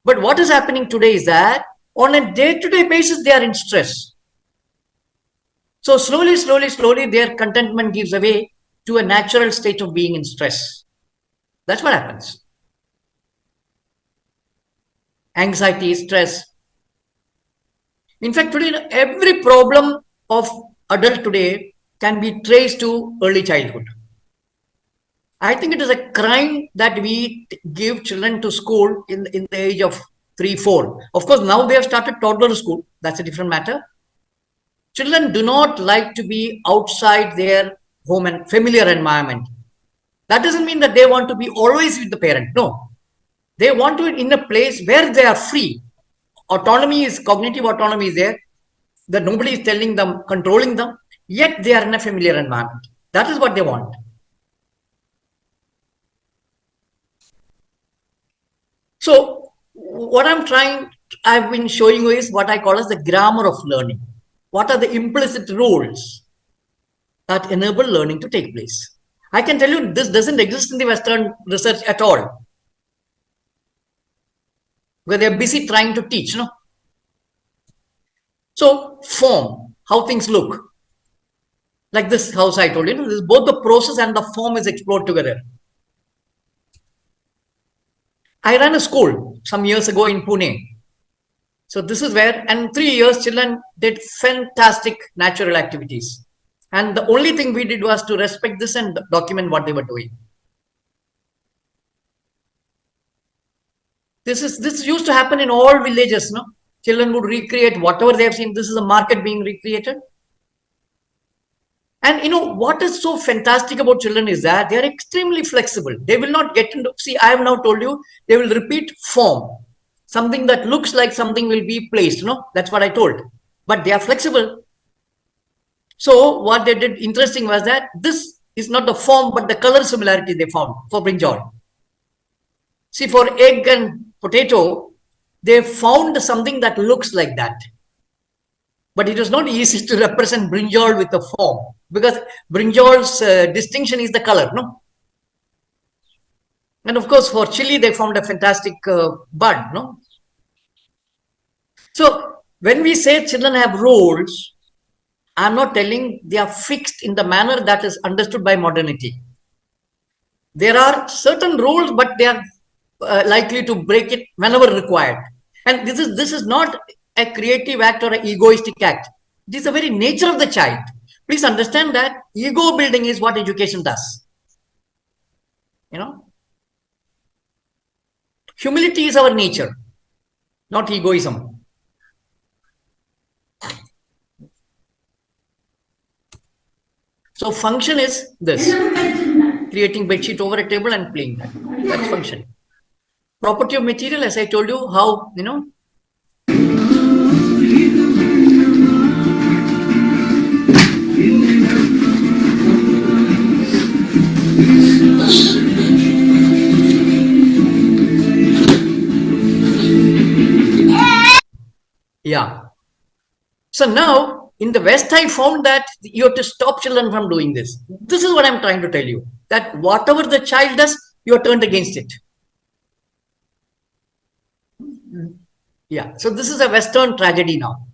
Speaker 1: But what is happening today is that on a day-to-day basis, they are in stress. So slowly, their contentment gives way to a natural state of being in stress. That's what happens. Anxiety, stress. In fact, today, every problem of adult today can be traced to early childhood. I think it is a crime that we give children to school in the age of 3, 4. Of course, now they have started toddler school. That's a different matter. Children do not like to be outside their home and familiar environment. That doesn't mean that they want to be always with the parent. No. They want to be in a place where they are free. Cognitive autonomy is there. That nobody is telling them, controlling them, yet they are in a familiar environment. That is what they want. So what I've been showing you is what I call as the grammar of learning. What are the implicit rules that enable learning to take place? I can tell you this doesn't exist in the Western research at all. Where they're busy trying to teach, no? So form, how things look. Like this house I told you, this is both the process and the form is explored together. I ran a school some years ago in Pune. So this is where, and 3 years, children did fantastic natural activities. And the only thing we did was to respect this and document what they were doing. This used to happen in all villages, no? Children would recreate whatever they have seen. This is a market being recreated. And what is so fantastic about children is that they are extremely flexible. They will not get into, see, I have now told you, they will repeat form. Something that looks like something will be placed, no? That's what I told. But they are flexible. So what they did interesting was that this is not the form, but the color similarity they found for brinjal. See, for egg and potato, they found something that looks like that. But it was not easy to represent brinjal with the form because brinjal's distinction is the color, no? And of course, for chili, they found a fantastic bud, no? So when we say children have rules, I'm not telling they are fixed in the manner that is understood by modernity. There are certain rules, but they are likely to break it whenever required. And this is not a creative act or an egoistic act. It is the very nature of the child. Please understand that ego building is what education does. Humility is our nature, not egoism. So function is this, creating bedsheet over a table and playing that. That's function. Property of material, as I told you, how, yeah. So now in the West, I found that you have to stop children from doing this. This is what I'm trying to tell you, that whatever the child does, you are turned against it. Yeah. So this is a Western tragedy now.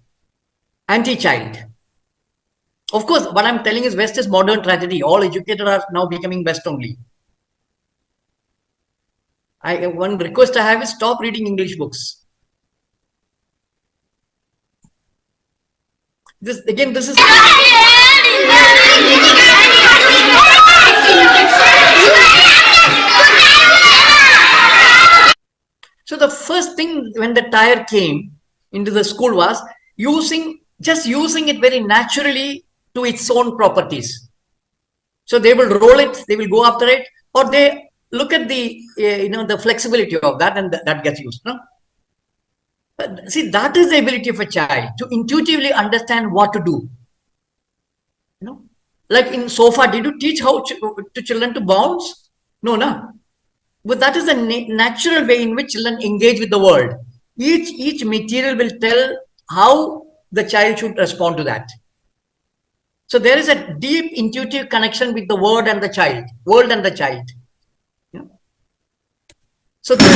Speaker 1: Anti-child. Of course, what I'm telling is West is modern tragedy. All educators are now becoming West only. One request I have is stop reading English books. This is so the first thing when the tire came into the school was just using it very naturally to its own properties. So they will roll it, they will go after it, or they look at the the flexibility of that, and that gets used. No? But see, that is the ability of a child to intuitively understand what to do. Like in sofa, did you teach how to children to bounce? No, no. But that is the natural way in which children engage with the world. Each material will tell how the child should respond to that. So there is a deep intuitive connection with the world and the child. Yeah. So this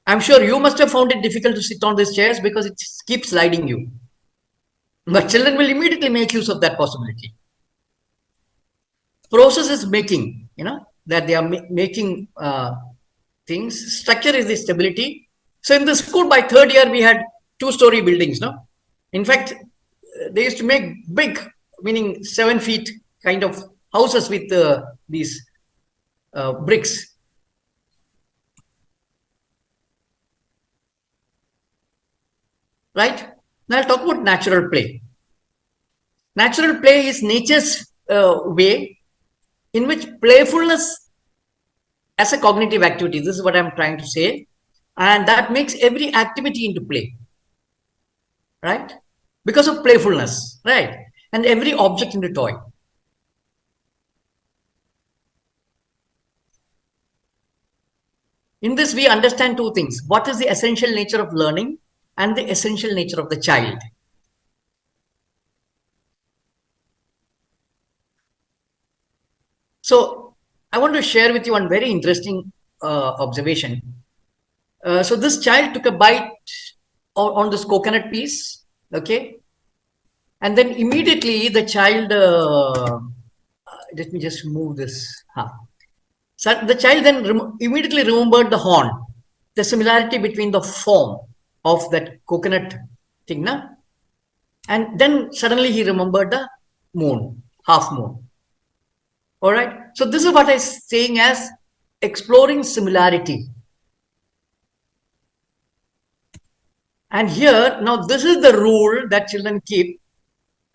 Speaker 1: I'm sure you must have found it difficult to sit on these chairs because it keeps sliding you. But children will immediately make use of that possibility. Process is making, that they are making things. Structure is the stability. So in the school, by third year, we had 2-story buildings. No, in fact, they used to make big, meaning 7 feet kind of houses with these bricks. Right? Now I'll talk about natural play. Natural play is nature's way in which playfulness as a cognitive activity, this is what I'm trying to say, and that makes every activity into play, right? Because of playfulness, right? And every object into toy. In this, we understand two things. What is the essential nature of learning and the essential nature of the child? So I want to share with you one very interesting observation. So this child took a bite on this coconut piece, okay? And then immediately the child, let me just move this. So the child then immediately remembered the horn, the similarity between the form of that coconut thing, na? And then suddenly he remembered the moon, half moon. All right. So this is what I'm saying as exploring similarity. And here, now this is the rule that children keep,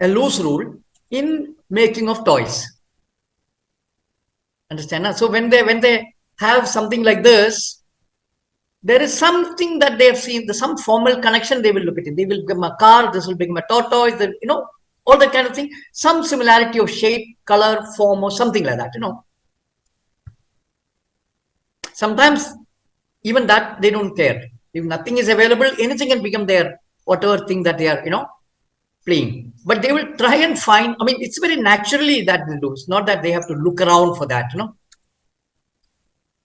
Speaker 1: a loose rule in making of toys. Understand? So when they have something like this, there is something that they have seen, some formal connection they will look at it. They will become a car, this will become a tortoise, all that kind of thing. Some similarity of shape, color, form, or something like that, Sometimes even that they don't care. If nothing is available, anything can become their whatever thing that they are, playing. But they will try and find, it's very naturally that they do. It's not that they have to look around for that,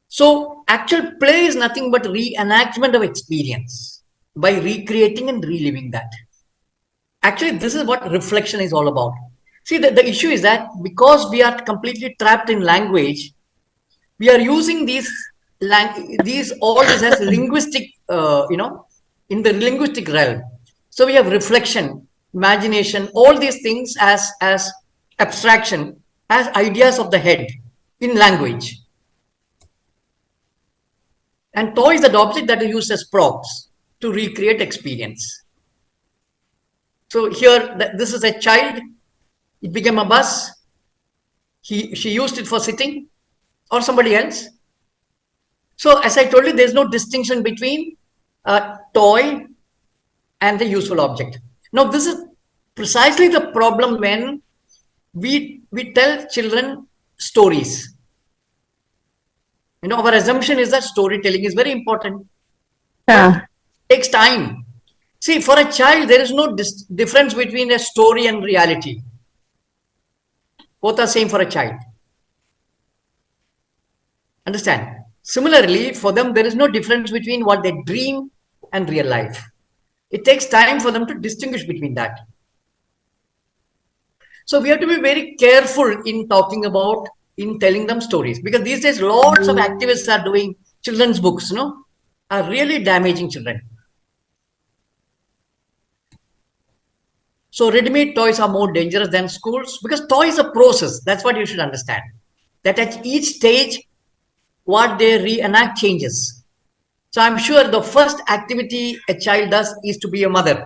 Speaker 1: So actual play is nothing but reenactment of experience by recreating and reliving that. Actually, this is what reflection is all about. See, the issue is that because we are completely trapped in language, we are using all this as linguistic, in the linguistic realm. So we have reflection, imagination, all these things as abstraction, as ideas of the head in language. And toy is that object that is used as props to recreate experience. So here, this is a child. It became a bus. She used it for sitting, or somebody else. So as I told you, there's no distinction between a toy and the useful object. Now, this is precisely the problem when we tell children stories. Our assumption is that storytelling is very important.
Speaker 2: Yeah.
Speaker 1: It takes time. See, for a child, there is no difference between a story and reality. Both are same for a child. Understand? Similarly, for them, there is no difference between what they dream and real life. It takes time for them to distinguish between that. So we have to be very careful in talking about, in telling them stories, because these days lots of activists are doing children's books, are really damaging children. So ready-made toys are more dangerous than schools because toy is a process. That's what you should understand. That at each stage, what they reenact changes. So I'm sure the first activity a child does is to be a mother.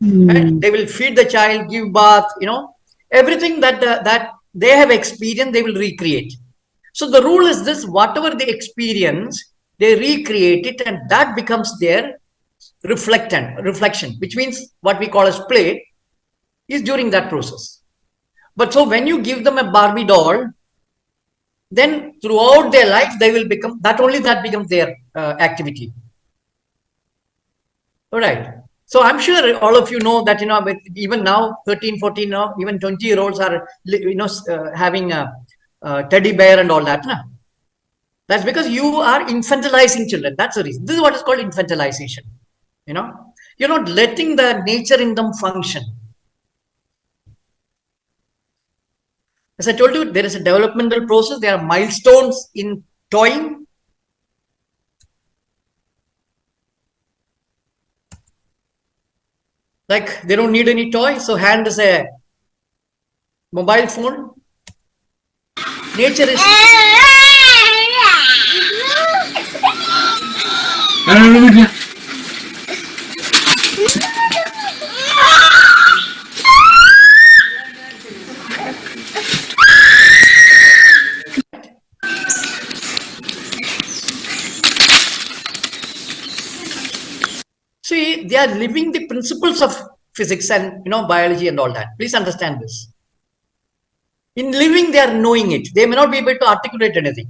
Speaker 1: Right? They will feed the child, give bath, everything that they have experienced, they will recreate. So the rule is this: whatever they experience, they recreate it, and that becomes their reflection, which means what we call as play is during that process. But so when you give them a Barbie doll, then throughout their life they will become that becomes their activity. All right. So I'm sure all of you know that, even now 13, 14, now even 20-year-olds are, having a teddy bear and all that. Na? That's because you are infantilizing children. That's the reason. This is what is called infantilization. You're not letting the nature in them function. As I told you, there is a developmental process. There are milestones in toying. Like they don't need any toy, so hand is a mobile phone. Nature is. See, they are living the principles of physics and biology and all that. Please understand this. In living, they are knowing it. They may not be able to articulate anything.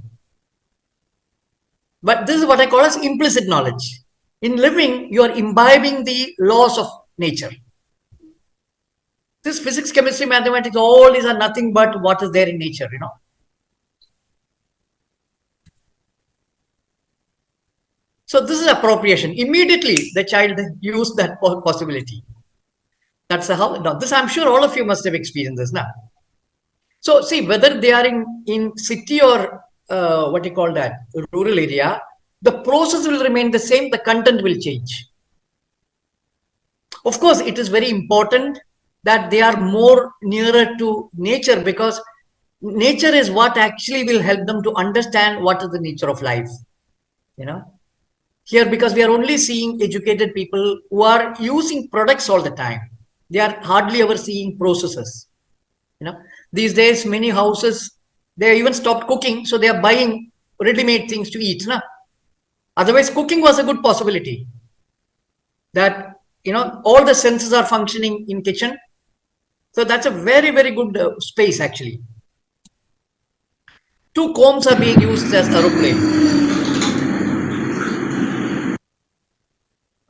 Speaker 1: But this is what I call as implicit knowledge. In living, you are imbibing the laws of nature. This physics, chemistry, mathematics, all these are nothing but what is there in nature, So this is appropriation. Immediately, the child used that possibility. That's how. Now, this I'm sure all of you must have experienced this now. So see, whether they are in city or what you call that, rural area, the process will remain the same. The content will change. Of course, it is very important that they are more nearer to nature, because nature is what actually will help them to understand what is the nature of life. Here, because we are only seeing educated people who are using products all the time. They are hardly ever seeing processes. These days, many houses, they even stopped cooking, so they are buying ready-made things to eat. Otherwise, cooking was a good possibility. That, all the senses are functioning in kitchen. So that's a very, very good space, actually. 2 combs are being used as aeroplane.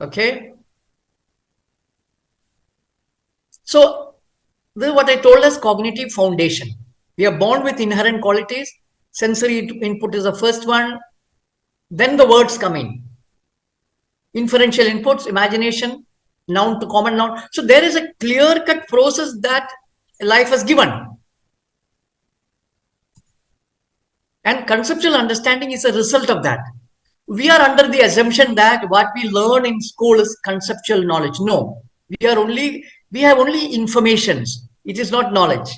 Speaker 1: Okay. So this is what I told as cognitive foundation. We are born with inherent qualities. Sensory input is the first one. Then the words come in. Inferential inputs, imagination, noun to common noun. So there is a clear-cut process that life has given. And conceptual understanding is a result of that. We are under the assumption that what we learn in school is conceptual knowledge. No, we have only informations. It is not knowledge.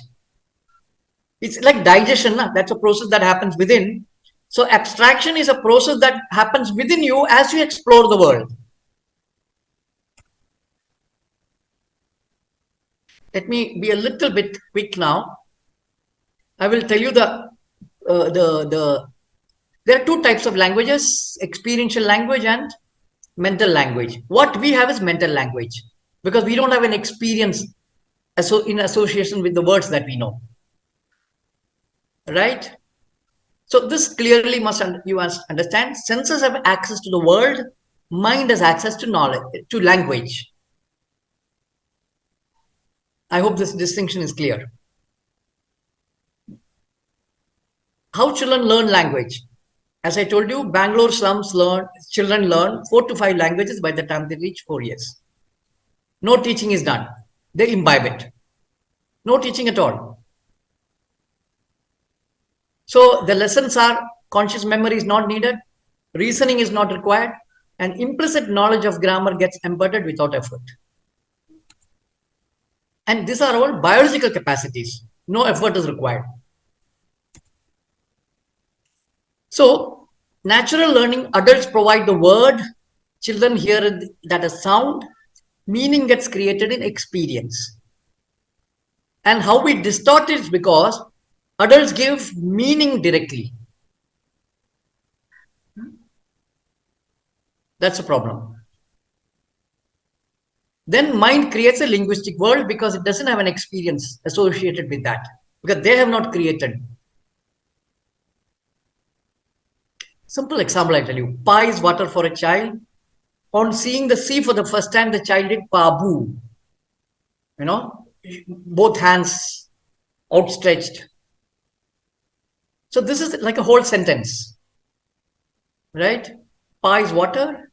Speaker 1: It's like digestion. That's a process that happens within. So abstraction is a process that happens within you as you explore the world. Let me be a little bit quick now. I will tell you there are 2 types of languages: experiential language and mental language. What we have is mental language, because we don't have an experience in association with the words that we know. Right? So this clearly you must understand. Senses have access to the world. Mind has access to knowledge, to language. I hope this distinction is clear. How children learn language? As I told you, Bangalore slums children learn 4 to 5 languages by the time they reach 4 years. No teaching is done. They imbibe it. No teaching at all. So the lessons are: conscious memory is not needed, reasoning is not required, and implicit knowledge of grammar gets embedded without effort. And these are all biological capacities. No effort is required. So natural learning, adults provide the word, children hear that a sound, meaning gets created in experience. And how we distort it is because adults give meaning directly. That's a problem. Then mind creates a linguistic world because it doesn't have an experience associated with that, because they have not created. Simple example I tell you. Pa is water for a child. On seeing the sea for the first time, the child did Pabu. You know, both hands outstretched. So this is like a whole sentence, right? Pa is water.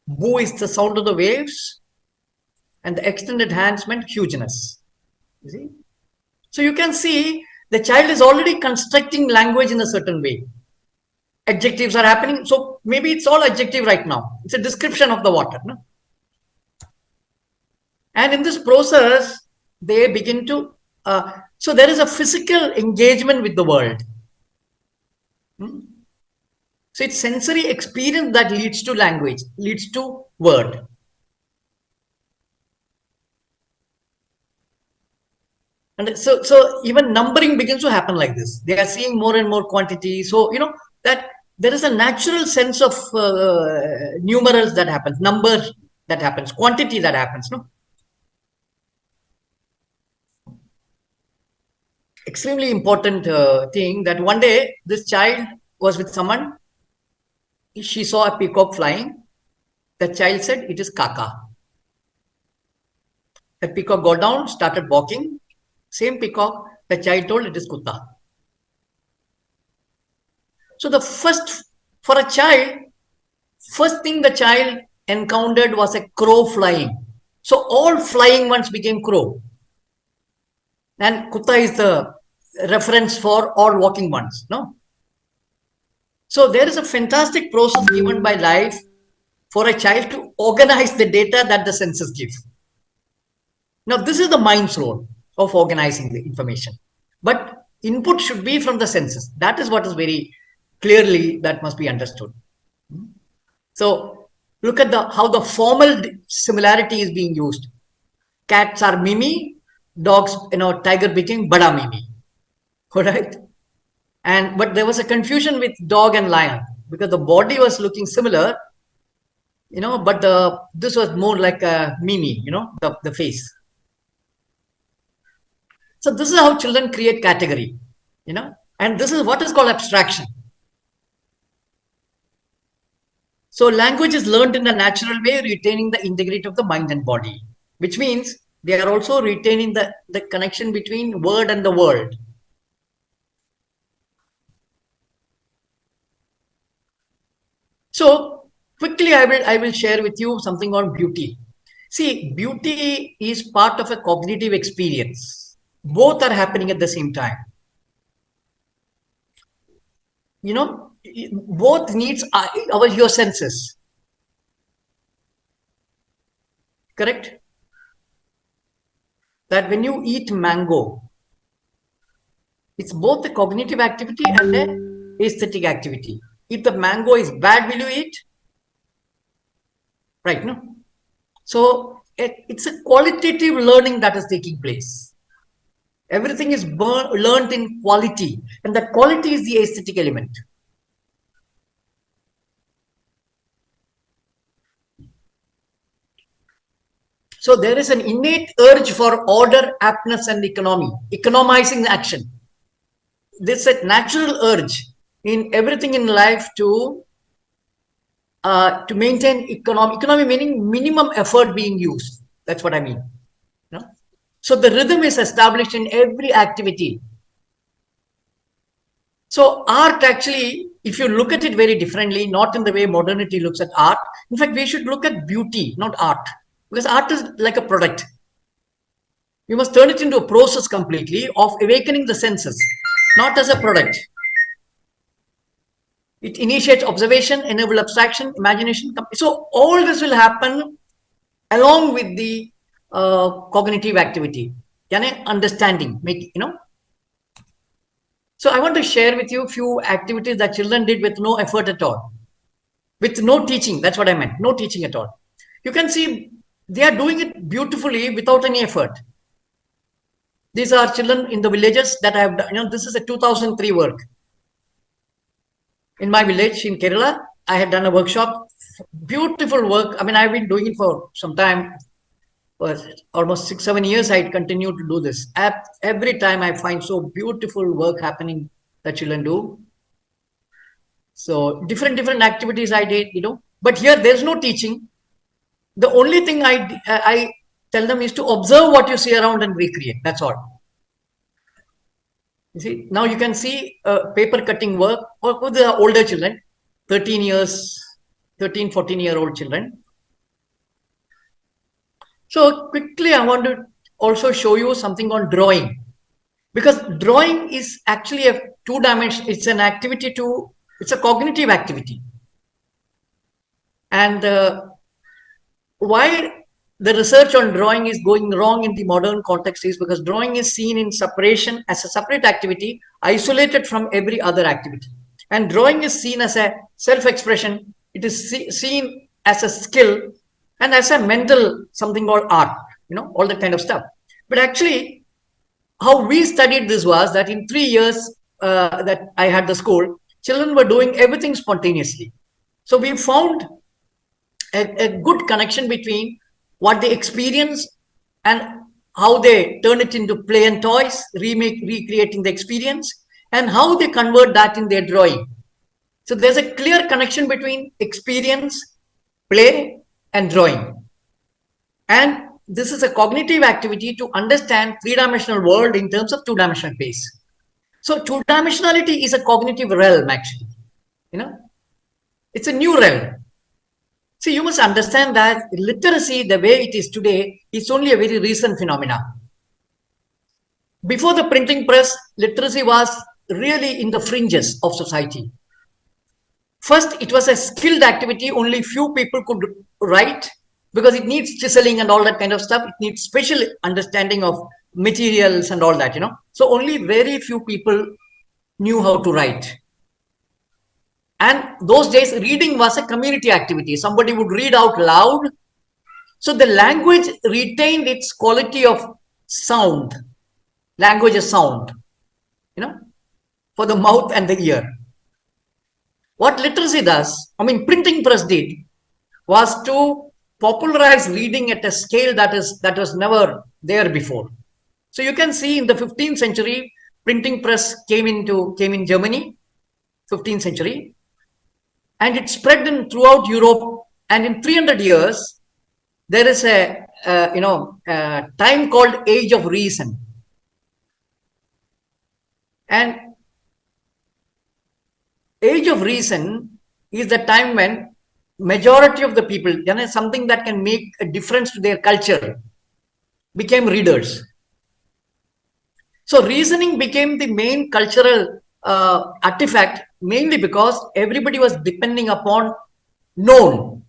Speaker 1: Bu is the sound of the waves. And the extended hands meant hugeness. You see? So you can see the child is already constructing language in a certain way. Adjectives are happening. So maybe it's all adjective right now. It's a description of the water. No? And in this process, they begin to, so there is a physical engagement with the world. So it's sensory experience that leads to language, leads to word. And so even numbering begins to happen like this. They are seeing more and more quantity. So, you know, that there is a natural sense of numerals that happens, number that happens, quantity that happens. No? Extremely important thing that one day this child was with someone. She saw a peacock flying. The child said, it is Kaka. The peacock got down, started walking. Same peacock, the child told it is Kutta. So the first, for a child, first thing the child encountered was a crow flying. So all flying ones became crow. And Kutta is the reference for all walking ones. No? So there is a fantastic process given by life for a child to organize the data that the senses give. Now this is the mind's role of organizing the information, but input should be from the senses. That is what is very clearly that must be understood. So look at how the formal similarity is being used. Cats are Mimi, dogs, tiger became Bada Mimi. All right. But there was a confusion with dog and lion because the body was looking similar, but this was more like a Mimi, the face. So this is how children create category, and this is what is called abstraction. So language is learned in a natural way, retaining the integrity of the mind and body, which means they are also retaining the connection between word and the world. So quickly, I will share with you something on beauty. See, beauty is part of a cognitive experience. Both are happening at the same time. Both needs your senses. Correct? That when you eat mango, it's both a cognitive activity and an aesthetic activity. If the mango is bad, will you eat? Right, no? So it's a qualitative learning that is taking place. Everything is learned in quality, and that quality is the aesthetic element. So there is an innate urge for order, aptness, and economy, economizing action. This is a natural urge in everything in life to maintain economy. Economy meaning minimum effort being used. That's what I mean. So the rhythm is established in every activity. So art actually, if you look at it very differently, not in the way modernity looks at art. In fact, we should look at beauty, not art, because art is like a product. You must turn it into a process completely of awakening the senses, not as a product. It initiates observation, enable abstraction, imagination. So all this will happen along with the cognitive activity, understanding, So I want to share with you a few activities that children did with no effort at all, with no teaching. That's what I meant, no teaching at all. You can see they are doing it beautifully without any effort. These are children in the villages that I have done. This is a 2003 work. In my village in Kerala, I had done a workshop, beautiful work. I mean, I've been doing it for some time, for almost 6-7 years. I continue to do this. Every time I find so beautiful work happening that children do. So different activities I did, but here there's no teaching. The only thing I tell them is to observe what you see around and recreate. That's all. You see, now you can see paper cutting work for the older children, 13, 14-year-old children. So quickly, I want to also show you something on drawing, because drawing is actually a two-dimensional. It's an activity it's a cognitive activity. And why the research on drawing is going wrong in the modern context is because drawing is seen in separation as a separate activity, isolated from every other activity. And drawing is seen as a self-expression. It is seen as a skill and as a mental, something called art, all that kind of stuff. But actually, how we studied this was that in 3 years that I had the school, children were doing everything spontaneously. So we found a good connection between what they experience and how they turn it into play and toys, recreating the experience, and how they convert that in their drawing. So there's a clear connection between experience, play, and drawing. And this is a cognitive activity to understand three-dimensional world in terms of two-dimensional space. So two-dimensionality is a cognitive realm, actually. It's a new realm. See, you must understand that literacy, the way it is today, is only a very recent phenomenon. Before the printing press, literacy was really in the fringes of society. First, it was a skilled activity. Only few people could write because it needs chiseling and all that kind of stuff. It needs special understanding of materials and all that, So only very few people knew how to write. And those days, reading was a community activity. Somebody would read out loud. So the language retained its quality of sound. Language is sound, for the mouth and the ear. What literacy does, printing press did, was to popularize reading at a scale that was never there before. So you can see in the 15th century, printing press came in Germany, 15th century. And it spread throughout Europe. And in 300 years, there is a time called Age of Reason. And Age of Reason is the time when majority of the people, something that can make a difference to their culture, became readers. So reasoning became the main cultural artifact, mainly because everybody was depending upon known,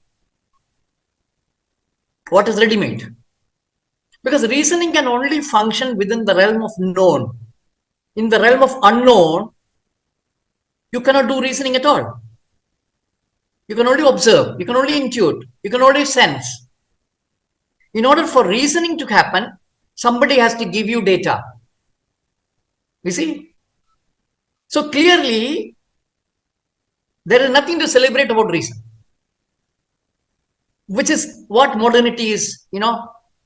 Speaker 1: what is ready-made. Because reasoning can only function within the realm of known. In the realm of unknown, you cannot do reasoning at all. You can only observe, you can only intuit, you can only sense. In order for reasoning to happen, somebody has to give you data. You see? So clearly, there is nothing to celebrate about reason, which is what modernity is,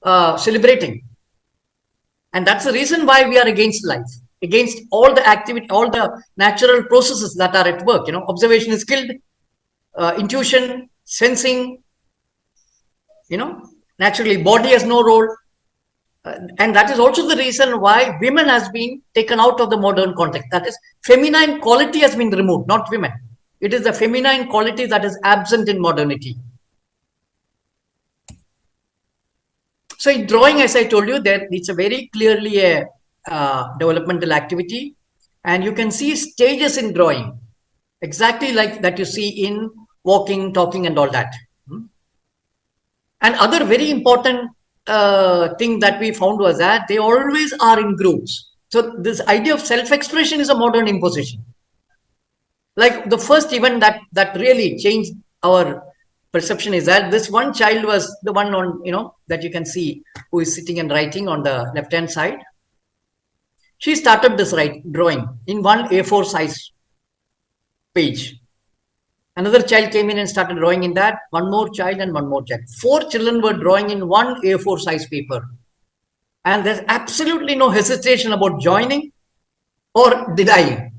Speaker 1: celebrating. And that's the reason why we are against life, against all the activity, all the natural processes that are at work. Observation is skilled, intuition, sensing, naturally body has no role. And that is also the reason why women has been taken out of the modern context. That is, feminine quality has been removed, not women. It is the feminine quality that is absent in modernity. So in drawing, as I told you, it's a very clearly a developmental activity. And you can see stages in drawing, exactly like that you see in walking, talking and all that. And other very important thing that we found was that they always are in groups. So this idea of self-expression is a modern imposition. Like the first event that really changed our perception is that this one child was the one on, that you can see, who is sitting and writing on the left hand side. She started this drawing in one A4 size page. Another child came in and started drawing in that, one more child and one more child. 4 children were drawing in one A4 size paper. And there's absolutely no hesitation about joining or denying.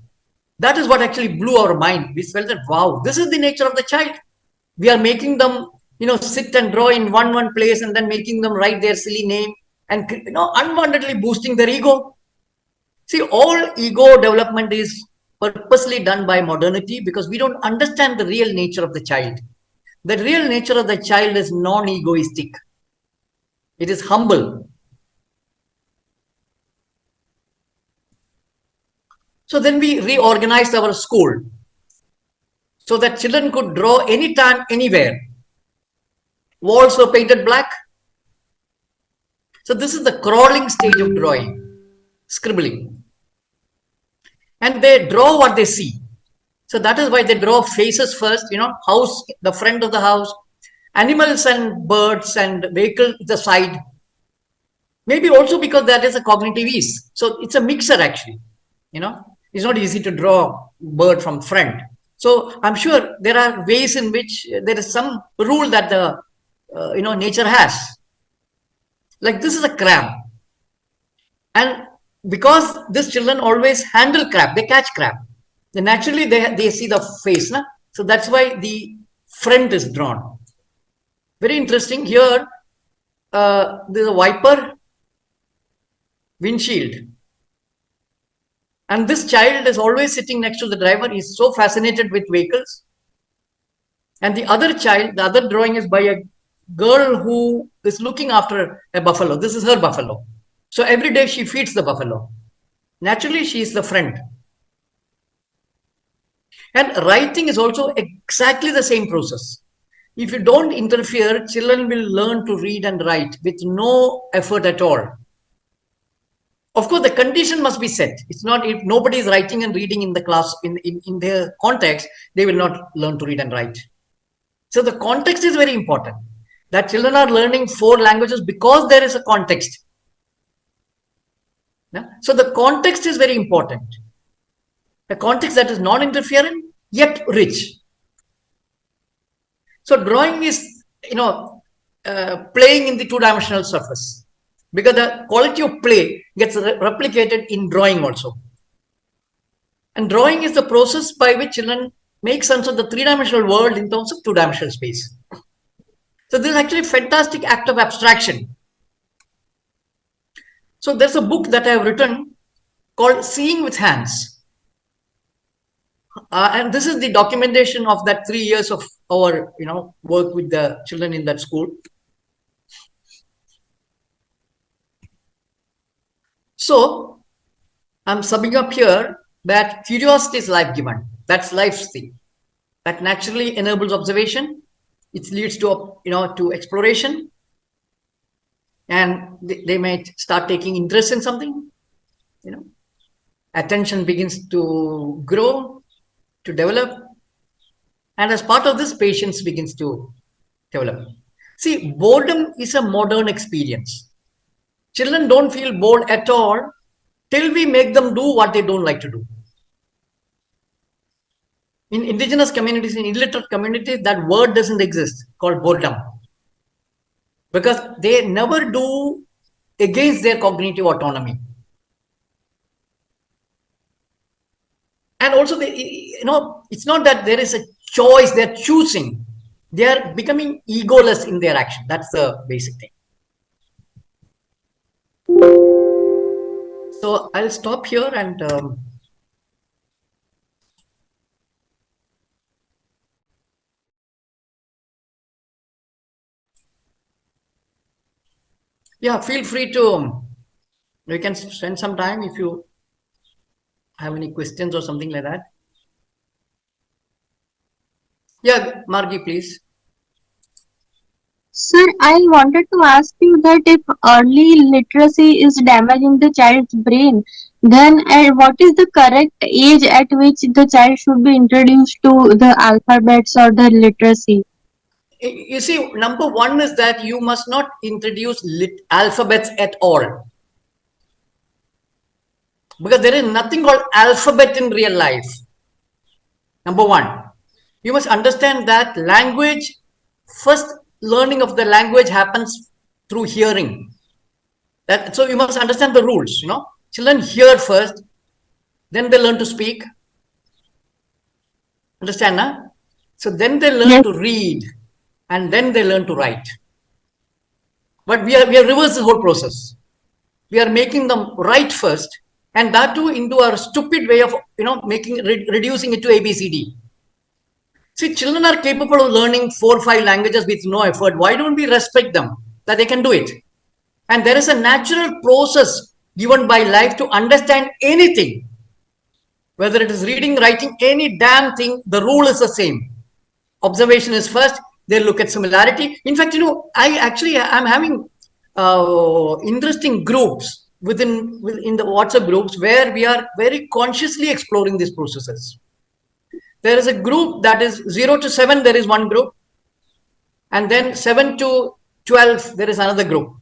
Speaker 1: That is what actually blew our mind. We felt that, wow, this is the nature of the child. We are making them, sit and draw in one place and then making them write their silly name and, unwantedly boosting their ego. See, all ego development is purposely done by modernity because we don't understand the real nature of the child. The real nature of the child is non-egoistic. It is humble. So then we reorganized our school so that children could draw anytime, anywhere. Walls were painted black. So this is the crawling stage of drawing, scribbling. And they draw what they see. So that is why they draw faces first, house, the front of the house, animals and birds and vehicle the side. Maybe also because that is a cognitive ease. So it's a mixer actually, It's not easy to draw bird from front. So I'm sure there are ways in which there is some rule that the nature has. Like this is a crab, and because these children always handle crab, they catch crab. Then naturally they see the face, na? So that's why the front is drawn. Very interesting. Here, there's a wiper, windshield. And this child is always sitting next to the driver. He's so fascinated with vehicles. And the other child, the other drawing is by a girl who is looking after a buffalo. This is her buffalo. So every day she feeds the buffalo. Naturally, she is the friend. And writing is also exactly the same process. If you don't interfere, children will learn to read and write with no effort at all. Of course, the condition must be set. It's not if nobody is writing and reading in the class, in their context, they will not learn to read and write. So the context is very important. That children are learning 4 languages because there is a context. So the context is very important. A context that is non-interferent, yet rich. So drawing is, playing in the 2-dimensional surface. Because the quality of play gets replicated in drawing also. And drawing is the process by which children make sense of the 3-dimensional world in terms of 2-dimensional space. So this is actually a fantastic act of abstraction. So there's a book that I have written called Seeing with Hands. And this is the documentation of that 3 years of our, work with the children in that school. So I'm summing up here that curiosity is life-given. That's life's thing. That naturally enables observation. It leads to, to exploration. And they might start taking interest in something. Attention begins to grow, to develop. And as part of this, patience begins to develop. See, boredom is a modern experience. Children don't feel bored at all till we make them do what they don't like to do. In indigenous communities, in illiterate communities, that word doesn't exist, called boredom. Because they never do against their cognitive autonomy. And also, it's not that there is a choice, they're choosing. They are becoming egoless in their action. That's the basic thing. So I'll stop here and yeah, feel free to, you can spend some time if you have any questions or something like that. Yeah, Margie, please.
Speaker 6: Sir, I wanted to ask you that if early literacy is damaging the child's brain, Then, what is the correct age at which the child should be introduced to the alphabets or the literacy?
Speaker 1: You see, number one is that you must not introduce alphabets at all. Because there is nothing called alphabet in real life. Number one, you must understand that language, first learning of the language happens through hearing. So you must understand the rules, Children hear first, then they learn to speak. Understand, na? So then they learn to read, and then they learn to write. But we have reversed the whole process. We are making them write first, and that too into our stupid way of reducing it to ABCD. See, children are capable of learning 4 or 5 languages with no effort. Why don't we respect them that they can do it? And there is a natural process given by life to understand anything. Whether it is reading, writing, any damn thing, the rule is the same. Observation is first, they look at similarity. In fact, I'm having interesting groups within the WhatsApp groups where we are very consciously exploring these processes. There is a group that is 0 to 7, there is one group. And then 7 to 12, there is another group.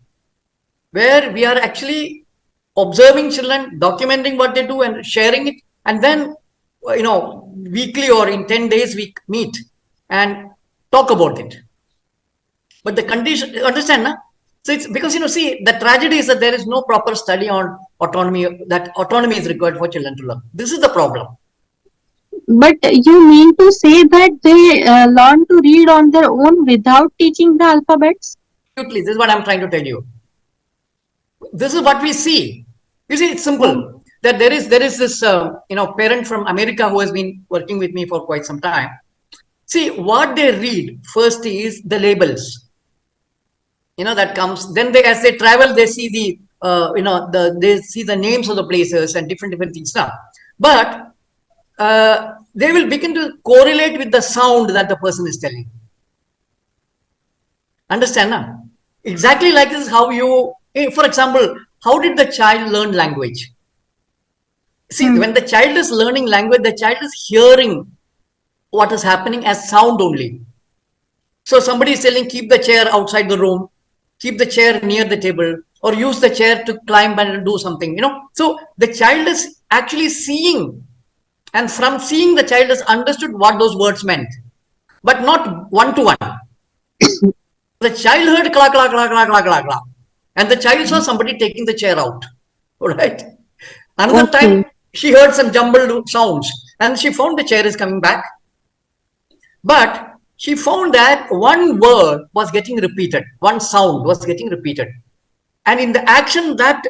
Speaker 1: Where we are actually observing children, documenting what they do and sharing it. And then, weekly or in 10 days, we meet and talk about it. But the condition, understand, na? So it's because, see, the tragedy is that there is no proper study on autonomy, that autonomy is required for children to learn. This is the problem.
Speaker 6: But you mean to say that they learn to read on their own without teaching the alphabets?
Speaker 1: Absolutely, this is what I'm trying to tell you. This is what we see. You see, it's simple. That there is this parent from America who has been working with me for quite some time. See, what they read first is the labels. That comes. Then as they travel, they see they see the names of the places and different things now. But they will begin to correlate with the sound that the person is telling. Understand, na? Exactly like this is how you, for example, how did the child learn language? See, when the child is learning language, the child is hearing what is happening as sound only. So somebody is telling, keep the chair outside the room, keep the chair near the table, or use the chair to climb and do something, So the child is actually seeing, and from seeing, the child has understood what those words meant, but not one-to-one. The child heard clack, clack, clack, clack, clack, clack, clack, and the child saw somebody taking the chair out. All right. Another time, she heard some jumbled sounds, and she found the chair is coming back. But she found that one word was getting repeated, one sound was getting repeated. And in the action that,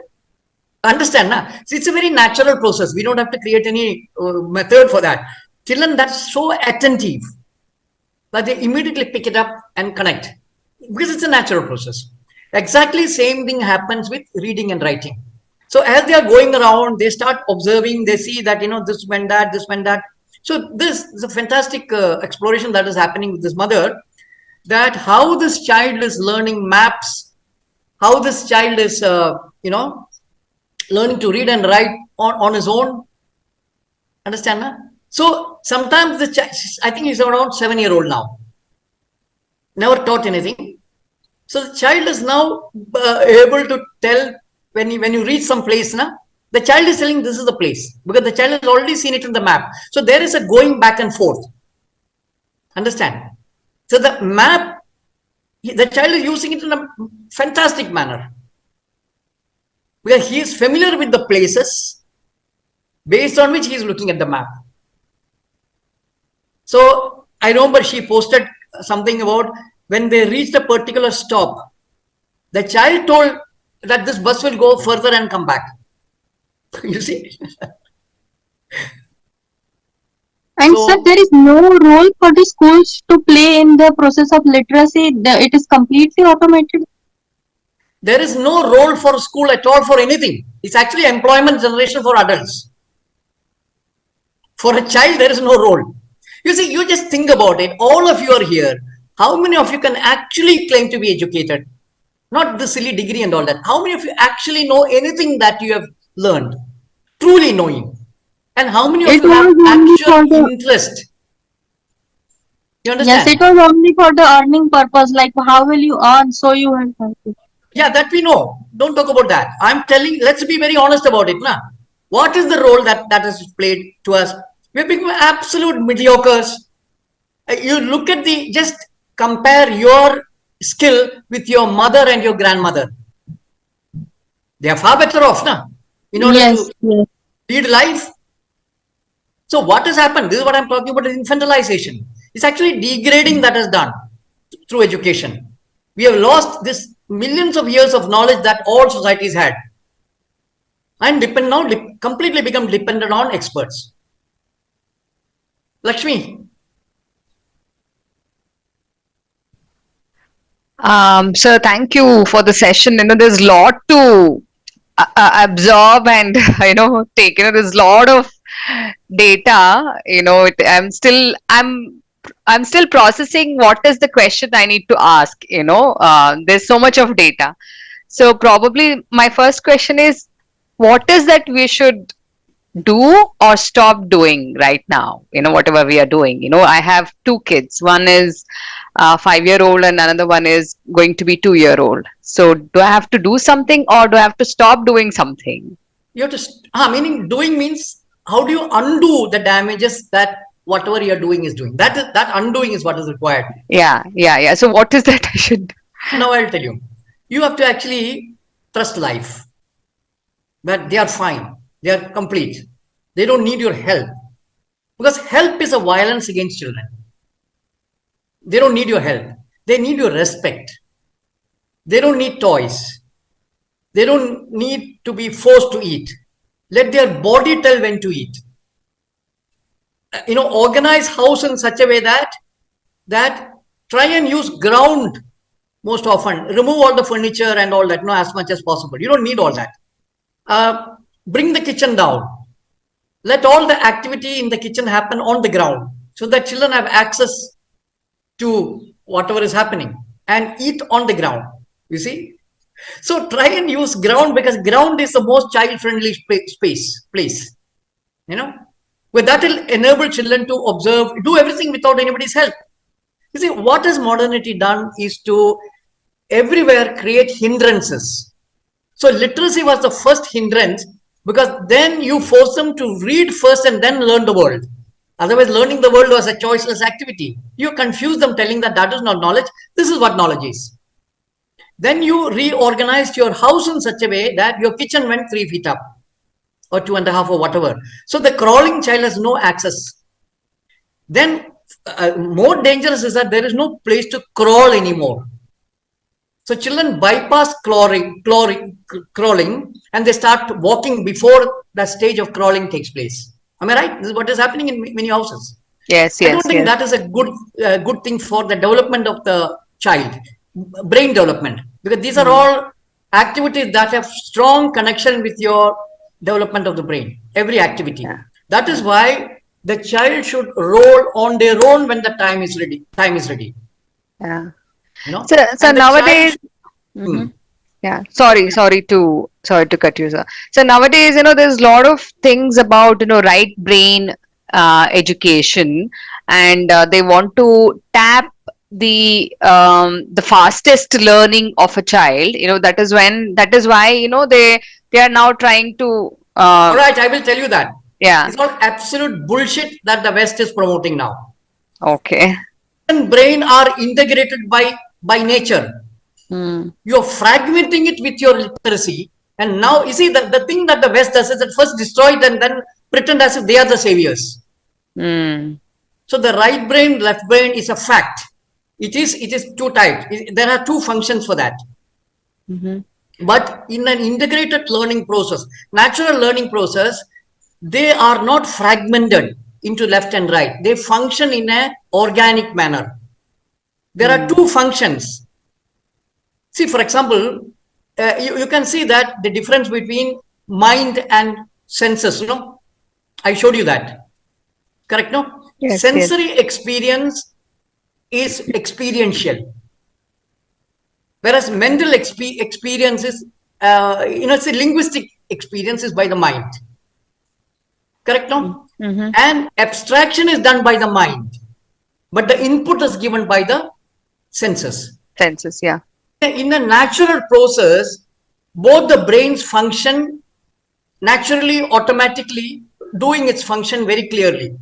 Speaker 1: understand, na? So it's a very natural process. We don't have to create any method for that. Children, that's so attentive that they immediately pick it up and connect. Because it's a natural process. Exactly same thing happens with reading and writing. So as they are going around, they start observing, they see that, this went that, this went that. So this is a fantastic exploration that is happening with this mother, that how this child is learning maps, how this child is, learning to read and write on his own. Understand, na? So sometimes the child, I think he's around 7-year-old now, never taught anything. So the child is now able to tell when you reach some place, na, the child is telling this is the place because the child has already seen it in the map. So there is a going back and forth. Understand? So the map, the child is using it in a fantastic manner because he is familiar with the places based on which he is looking at the map. So I remember she posted something about when they reached a particular stop, the child told that this bus will go further and come back. You see?
Speaker 6: And so, sir, there is no role for the schools to play in the process of literacy. It is completely automated.
Speaker 1: There is no role for school at all for anything. It's actually employment generation for adults. For a child, there is no role. You see, you just think about it. All of you are here. How many of you can actually claim to be educated? Not the silly degree and all that. How many of you actually know anything that you have learned? truly knowing. And how many of
Speaker 6: It
Speaker 1: you have
Speaker 6: was only for
Speaker 1: actual
Speaker 6: the
Speaker 1: interest? You
Speaker 6: yes,
Speaker 1: understand?
Speaker 6: it was only for the earning purpose. Like how will you earn? So you have to.
Speaker 1: Yeah, that we know. Don't talk about that. I'm telling, let's be very honest about it. Nah. What is the role that is played to us? We've become absolute mediocres. You look at just compare your skill with your mother and your grandmother. They are far better off, na, in order
Speaker 6: Yes,
Speaker 1: to
Speaker 6: yes.
Speaker 1: lead life. So what has happened? This is what I'm talking about, infantilization. It's actually degrading that is done through education. We have lost this millions of years of knowledge that all societies had, and completely become dependent on experts. Lakshmi.
Speaker 2: So thank you for the session. There's a lot to absorb and take. There's a lot of data. I'm still processing what is the question I need to ask. There's so much of data. So probably my first question is, what is that we should do or stop doing right now? Whatever we are doing. I have two kids. One is 5-year old and another one is going to be 2-year old. So do I have to do something or do I have to stop doing something?
Speaker 1: You have to, meaning doing means how do you undo the damages that whatever you're doing is doing. That undoing is what is required.
Speaker 2: Yeah. So what is that I should?
Speaker 1: Now I'll tell you. You have to actually trust life. That they are fine. They are complete. They don't need your help. Because help is a violence against children. They don't need your help. They need your respect. They don't need toys. They don't need to be forced to eat. Let their body tell when to eat. Organize house in such a way that try and use ground most often. Remove all the furniture and all that, as much as possible. You don't need all that. Bring the kitchen down. Let all the activity in the kitchen happen on the ground so that children have access to whatever is happening and eat on the ground. You see? So try and use ground, because ground is the most child-friendly place. Where that will enable children to observe, do everything without anybody's help. You see, what has modernity done is to everywhere create hindrances. So literacy was the first hindrance, because then you force them to read first and then learn the world. Otherwise, learning the world was a choiceless activity. You confuse them, telling that is not knowledge. This is what knowledge is. Then you reorganized your house in such a way that your kitchen went 3 feet up or 2.5 or whatever. So the crawling child has no access. Then more dangerous is that there is no place to crawl anymore. So children bypass crawling and they start walking before the stage of crawling takes place. Am I right? This is what is happening in many houses.
Speaker 2: Yes.
Speaker 1: I don't think that is a good thing for the development of the child, brain development, because these are all activities that have strong connection with your development of the brain. Every activity.
Speaker 2: Yeah.
Speaker 1: That is why the child should roll on their own when the time is ready.
Speaker 2: Yeah.
Speaker 1: So
Speaker 2: nowadays. Yeah. Sorry to cut you, sir. So nowadays, there's a lot of things about, right brain education, and they want to tap the fastest learning of a child. That is why, they are now trying to.
Speaker 1: All right, I will tell you that.
Speaker 2: Yeah.
Speaker 1: It's all absolute bullshit that the West is promoting now.
Speaker 2: Okay.
Speaker 1: And brain are integrated by nature. You're fragmenting it with your literacy. And now, you see, the thing that the West does is that first destroy it and then pretend as if they are the saviors. So the right brain, left brain is a fact. It is two types. There are two functions for that. But in an integrated learning process, natural learning process, they are not fragmented into left and right. They function in an organic manner. There are two functions. See, for example, you can see that the difference between mind and senses, I showed you that. Correct, no?
Speaker 2: Yes,
Speaker 1: Sensory experience is experiential. Whereas mental experience is, it's a linguistic experience is by the mind. Correct, no?
Speaker 2: Mm-hmm.
Speaker 1: And abstraction is done by the mind, but the input is given by the senses.
Speaker 2: Senses, yeah.
Speaker 1: In a natural process, both the brains function naturally, automatically, doing its function very clearly.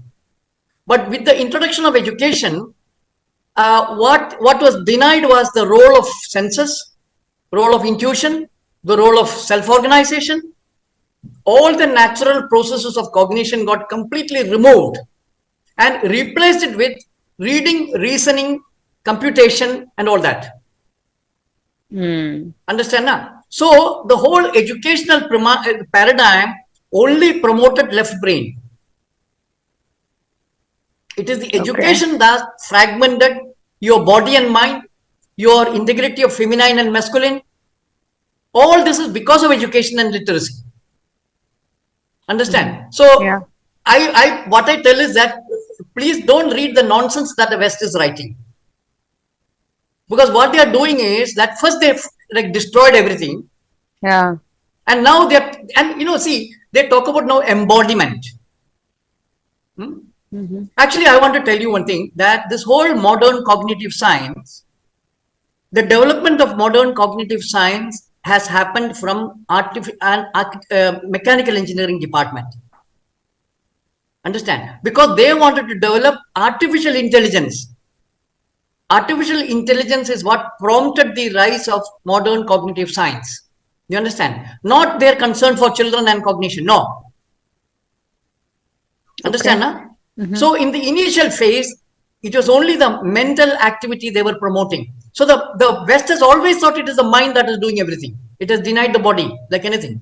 Speaker 1: But with the introduction of education, what was denied was the role of senses, role of intuition, the role of self-organization. All the natural processes of cognition got completely removed and replaced it with reading, reasoning, computation, and all that. Understand now? So the whole educational paradigm only promoted left brain. It is the education that fragmented your body and mind, your integrity of feminine and masculine. All this is because of education and literacy. Understand? So
Speaker 2: Yeah.
Speaker 1: what I tell is that please don't read the nonsense that the West is writing. Because what they are doing is that first they've like destroyed everything.
Speaker 2: Yeah.
Speaker 1: And now see, they talk about now embodiment. Actually, I want to tell you one thing, that this whole modern cognitive science, the development of modern cognitive science has happened from mechanical engineering department. Understand? Because they wanted to develop artificial intelligence. Artificial intelligence is what prompted the rise of modern cognitive science. You understand? Not their concern for children and cognition. No. Understand?
Speaker 2: Okay.
Speaker 1: So in the initial phase, it was only the mental activity they were promoting. So the West has always thought it is the mind that is doing everything. It has denied the body like anything.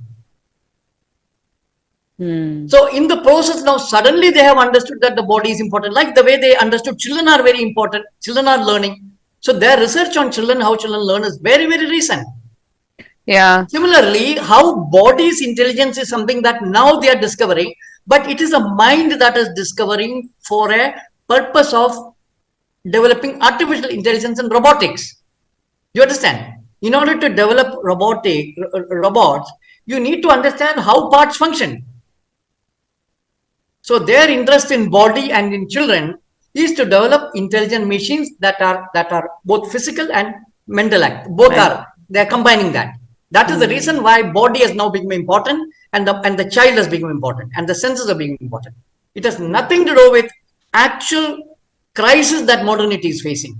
Speaker 1: So in the process now, suddenly they have understood that the body is important. Like the way they understood children are very important. Children are learning. So their research on children, how children learn, is very, very recent.
Speaker 2: Yeah.
Speaker 1: Similarly, how body's intelligence is something that now they are discovering, but it is a mind that is discovering for a purpose of developing artificial intelligence and robotics. You understand? In order to develop robots, you need to understand how parts function. So their interest in body and in children is to develop intelligent machines that are both physical and mental act. Both they're combining that. That is the reason why body has now become important and the child has become important and the senses are becoming important. It has nothing to do with actual crisis that modernity is facing.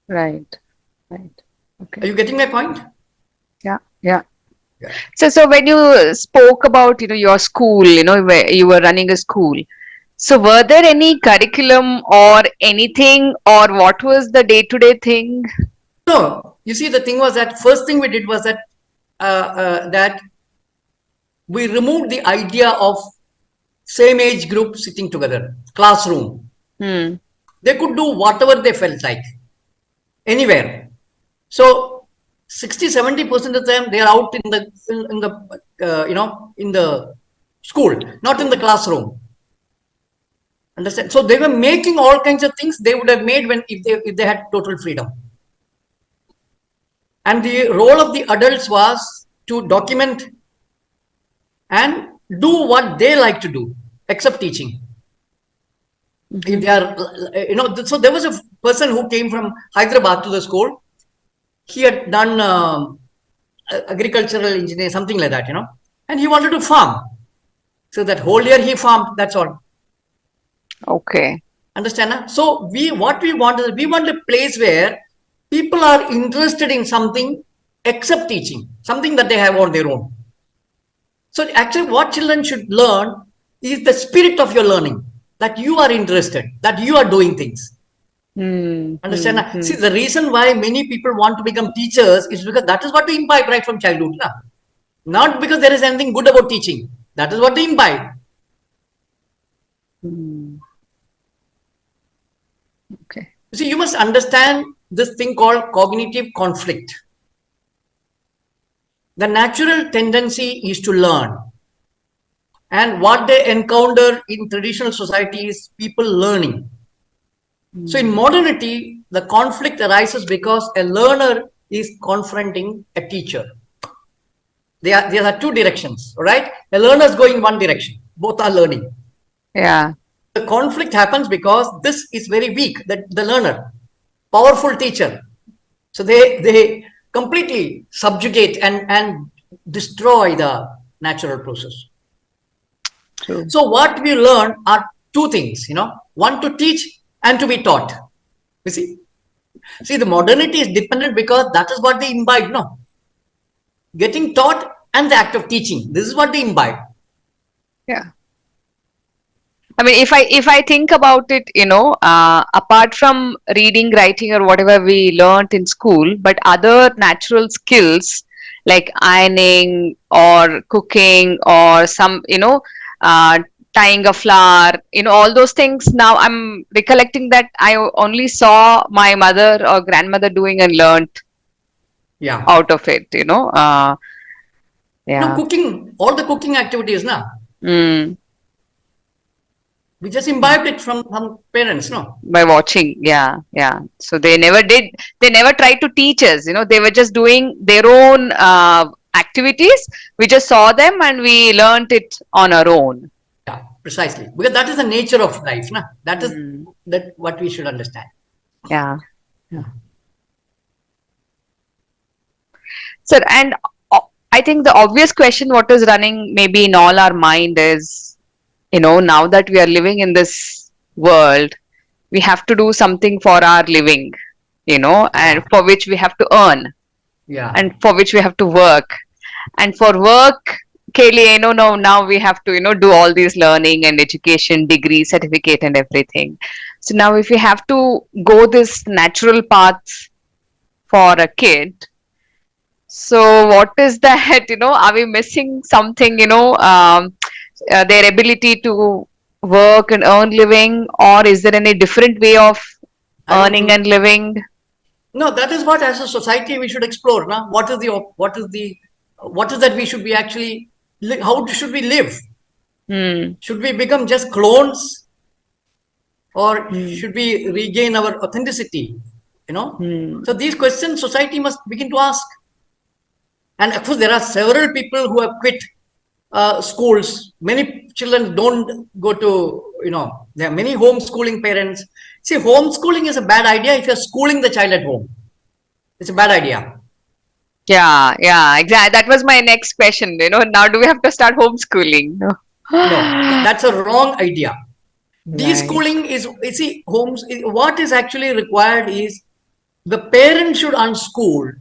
Speaker 2: Right. Right. Okay.
Speaker 1: Are you getting my point?
Speaker 2: Yeah. Yeah. So when you spoke about, your school, where you were running a school, so were there any curriculum or anything, or what was the day-to-day thing?
Speaker 1: No, you see, the thing was that first thing we did was that that we removed the idea of same age group sitting together, classroom. They could do whatever they felt like, anywhere. So 60-70% of them, they are out in the school, not in the classroom. Understand? So they were making all kinds of things they would have made if they had total freedom. And the role of the adults was to document and do what they like to do, except teaching. If they are, so there was a person who came from Hyderabad to the school. He had done agricultural engineering, something like that, and he wanted to farm. So that whole year he farmed, that's all.
Speaker 2: Okay.
Speaker 1: Understand? So what we want is, we want a place where people are interested in something except teaching, something that they have on their own. So actually what children should learn is the spirit of your learning, that you are interested, that you are doing things. Understand? See, the reason why many people want to become teachers is because that is what we imbibe right from childhood. Not because there is anything good about teaching. That is what they imbibe.
Speaker 2: Okay.
Speaker 1: See, you must understand this thing called cognitive conflict. The natural tendency is to learn. And what they encounter in traditional society is people learning. So in modernity, the conflict arises because a learner is confronting a teacher. There are two directions, right? A learner is going one direction. Both are learning.
Speaker 2: Yeah.
Speaker 1: The conflict happens because this is very weak, that the learner, powerful teacher. So they completely subjugate and destroy the natural process.
Speaker 2: True.
Speaker 1: So what we learn are two things, one to teach and to be taught. You see, the modernity is dependent because that is what they imbibe, no? Getting taught and the act of teaching. This is what they imbibe.
Speaker 2: Yeah. I mean, if I think about it, apart from reading, writing, or whatever we learnt in school, but other natural skills like ironing or cooking or some, tying a flower, all those things. Now I'm recollecting that I only saw my mother or grandmother doing and learnt
Speaker 1: Yeah.
Speaker 2: out of it,
Speaker 1: No,
Speaker 2: yeah.
Speaker 1: cooking, all the cooking activities, now.
Speaker 2: Mm.
Speaker 1: We just imbibed it from parents, no?
Speaker 2: By watching, yeah. So they never tried to teach us, they were just doing their own activities. We just saw them and we learnt it on our own.
Speaker 1: Yeah, precisely. Because that is the nature of life, na? That is
Speaker 2: Mm.
Speaker 1: that what we should understand.
Speaker 2: Yeah. So, and I think the obvious question what is running maybe in all our mind is, now that we are living in this world, we have to do something for our living, and for which we have to earn,
Speaker 1: Yeah.
Speaker 2: and for which we have to work. And for work, Kaylee, now we have to, do all these learning and education, degree, certificate, and everything. So now if we have to go this natural path for a kid, so what is that, are we missing something, their ability to work and earn living, or is there any different way of
Speaker 1: I don't
Speaker 2: earning
Speaker 1: think-
Speaker 2: and living?
Speaker 1: No, that is what as a society we should explore, na? What is that we should be actually, how should we live?
Speaker 2: Hmm.
Speaker 1: Should we become just clones? Or should we regain our authenticity? So these questions society must begin to ask. And of course, there are several people who have quit schools. Many children don't go to, there are many homeschooling parents. See, homeschooling is a bad idea if you're schooling the child at home. It's a bad idea.
Speaker 2: Yeah, exactly. That was my next question. Now do we have to start homeschooling? No.
Speaker 1: No, that's a wrong idea.
Speaker 2: Right.
Speaker 1: Deschooling is, you see, what is actually required is the parent should unschool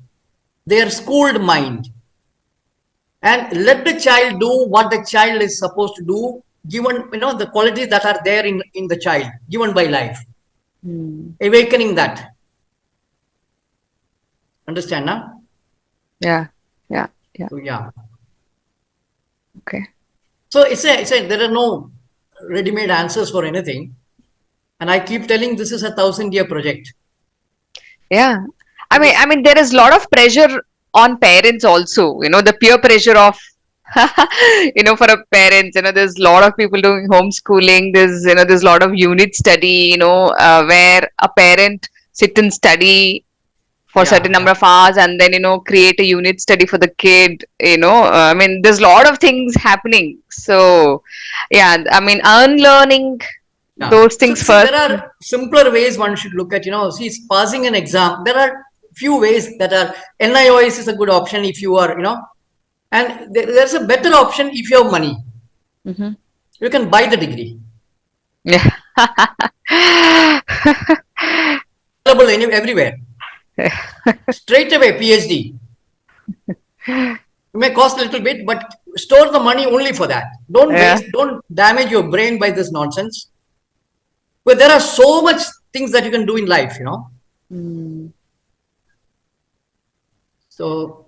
Speaker 1: their schooled mind and let the child do what the child is supposed to do, given, the qualities that are there in the child, given by life. Awakening that. Understand now?
Speaker 2: Yeah.
Speaker 1: So, yeah.
Speaker 2: Okay.
Speaker 1: So it's a there are no ready-made answers for anything. And I keep telling this is a 1,000-year project.
Speaker 2: Yeah. I mean, there is a lot of pressure on parents also, the peer pressure of, for a parents, there's a lot of people doing homeschooling. There's a lot of unit study, where a parent sit and study for a certain number of hours and then, create a unit study for the kid, I mean, there's a lot of things happening. So, yeah, I mean, unlearning those things
Speaker 1: So,
Speaker 2: first.
Speaker 1: there are simpler ways one should look at, see, passing an exam. There are few ways that are, NIOS is a good option if you are, and there's a better option if you have money.
Speaker 2: Mhm.
Speaker 1: You can buy the degree.
Speaker 2: Yeah.
Speaker 1: Available everywhere. Straight away, PhD. It may cost a little bit, but store the money only for that. Don't
Speaker 2: Yeah.
Speaker 1: waste, don't damage your brain by this nonsense. But there are so much things that you can do in life, So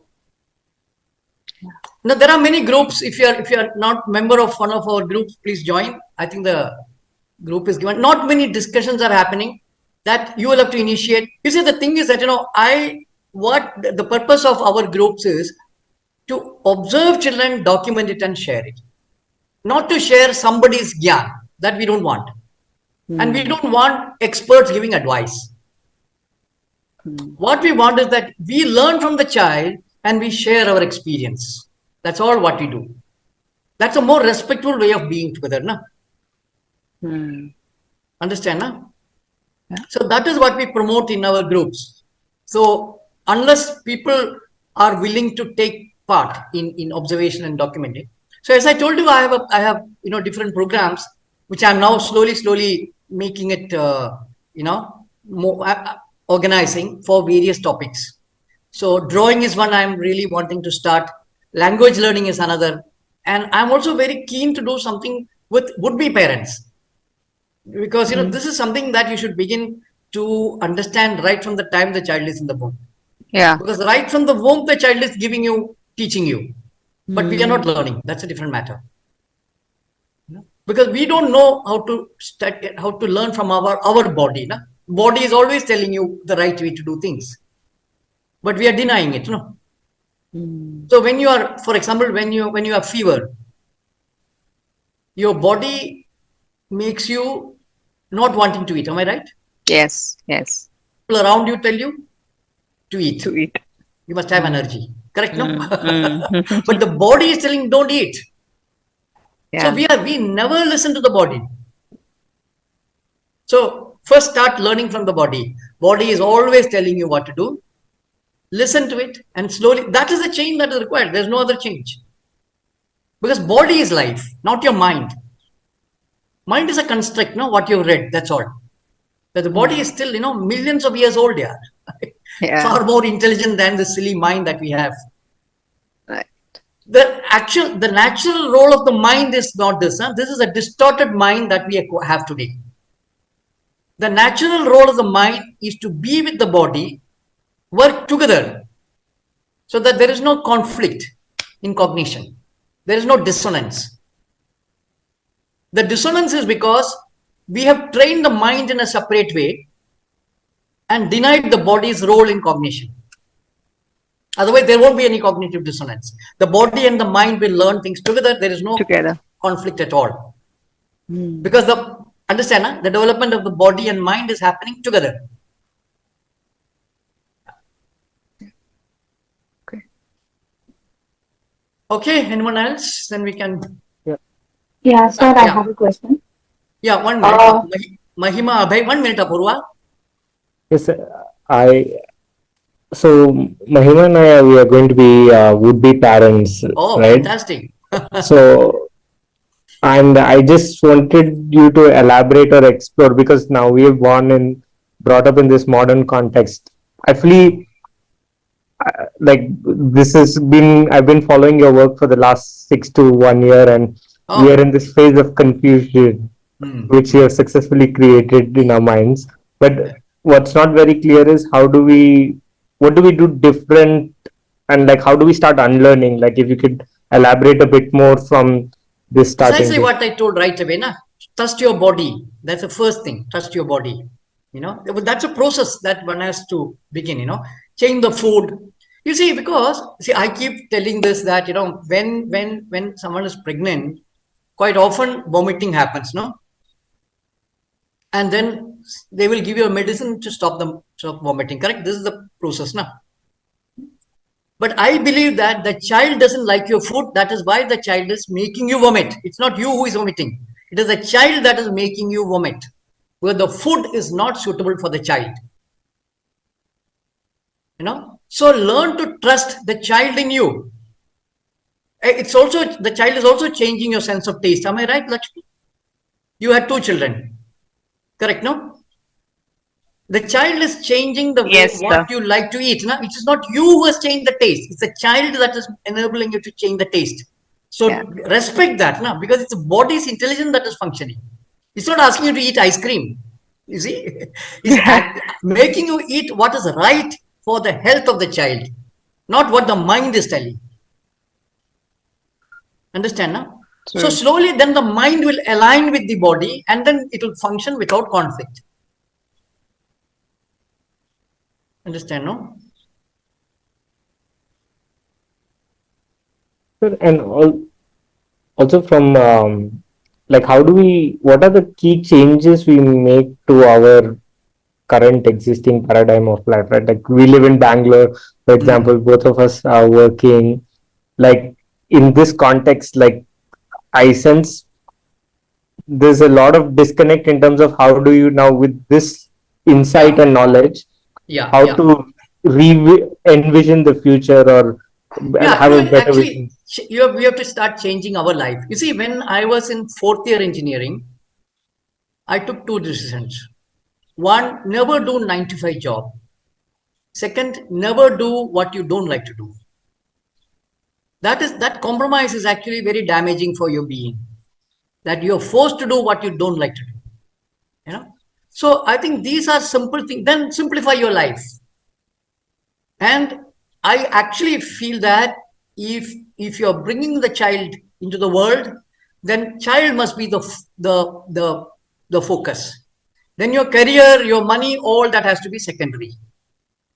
Speaker 1: now there are many groups. If you are not member of one of our groups, please join. I think the group is given. Not many discussions are happening that you will have to initiate. You see, the thing is that what the purpose of our groups is to observe children, document it, and share it. Not to share somebody's gyan, that we don't want. And we don't want experts giving advice. What we want is that we learn from the child and we share our experience. That's all what we do. That's a more respectful way of being together, na? Understand, na?
Speaker 2: Yeah.
Speaker 1: So that is what we promote in our groups. So unless people are willing to take part in observation and documenting. So as I told you, I have different programs which I'm now slowly making it more organizing for various topics. So drawing is one I'm really wanting to start. Language learning is another, and I'm also very keen to do something with would-be parents, because this is something that you should begin to understand right from the time the child is in the womb.
Speaker 2: Yeah.
Speaker 1: Because right from the womb, the child is giving you, teaching you, but we are not learning. That's a different matter. Because we don't know how to how to learn from our body. Na? Body is always telling you the right way to do things, but we are denying it. No. So when you are, for example, when you have fever, your body makes you not wanting to eat. Am I right?
Speaker 2: Yes. Yes.
Speaker 1: People around you tell you to eat.
Speaker 2: To eat.
Speaker 1: You must have energy. Correct? No.
Speaker 2: Mm.
Speaker 1: But the body is telling don't eat.
Speaker 2: Yeah.
Speaker 1: So we never listen to the body. So first start learning from the body. Body is always telling you what to do. Listen to it, and slowly, that is the change that is required. There's no other change. Because body is life, not your mind. Mind is a construct, no, what you've read, that's all. But the body is still, millions of years old, yeah.
Speaker 2: Yeah.
Speaker 1: Far more intelligent than the silly mind that we have.
Speaker 2: Right.
Speaker 1: The natural role of the mind is not this. Huh? This is a distorted mind that we have today. The natural role of the mind is to be with the body, work together, so that there is no conflict in cognition. There is no dissonance. The dissonance is because we have trained the mind in a separate way and denied the body's role in cognition. Otherwise, there won't be any cognitive dissonance. The body and the mind will learn things together. There is no
Speaker 2: Together.
Speaker 1: conflict at all. Because understand, huh? The development of the body and mind is happening together. Okay, anyone else? Then we can.
Speaker 6: Yeah, sir, I
Speaker 1: Yeah.
Speaker 6: have a question.
Speaker 1: Yeah, 1 minute. Mahima Abhay, 1 minute, Apurva.
Speaker 7: Yes, so Mahima and I, we are going to be would-be parents,
Speaker 1: Oh,
Speaker 7: right?
Speaker 1: fantastic.
Speaker 7: So, and I just wanted you to elaborate or explore, because now we have brought up in this modern context. I feel like I've been following your work for the last 6 to 1 year, and we are in this phase of confusion, which you have successfully created in our minds. But what's not very clear is what do we do different, and like how do we start unlearning? Like if you could elaborate a bit more from this starting.
Speaker 1: Precisely what I told right away. Na? Trust your body. That's the first thing. Trust your body. That's a process that one has to begin. Change the food. You see, because I keep telling this that when someone is pregnant, quite often vomiting happens, no? And then they will give you a medicine to stop vomiting. Correct? This is the process, now. But I believe that the child doesn't like your food. That is why the child is making you vomit. It's not you who is vomiting. It is the child that is making you vomit, where the food is not suitable for the child. So learn to trust the child in you. It's also, the child is also changing your sense of taste. Am I right, Lakshmi? You had 2 children. Correct, no? The child is changing the way what you like to eat. No? It is not you who has changed the taste. It's the child that is enabling you to change the taste. So respect that, no? Because it's the body's intelligence that is functioning. It's not asking you to eat ice cream. You see? It's making you eat what is right for the health of the child, not what the mind is telling. Understand, no? So slowly then the mind will align with the body, and then it will function without conflict. Understand, no?
Speaker 7: And also from like what are the key changes we make to our current existing paradigm of life, right? Like we live in Bangalore, for example, both of us are working. Like in this context, like I sense there's a lot of disconnect in terms of how do you now, with this insight and knowledge,
Speaker 1: Yeah,
Speaker 7: how
Speaker 1: yeah.
Speaker 7: to envision the future or
Speaker 1: Yeah,
Speaker 7: have
Speaker 1: no,
Speaker 7: a better
Speaker 1: actually,
Speaker 7: vision.
Speaker 1: we have to start changing our life. You see, when I was in fourth year engineering, I took two decisions. One, never do 9 to 5 job. Second, never do what you don't like to do. That compromise is actually very damaging for your being. That you're forced to do what you don't like to do. You know. So I think these are simple things. Then simplify your life. And I actually feel that if you're bringing the child into the world, then child must be the focus. Then your career, your money, all that has to be secondary.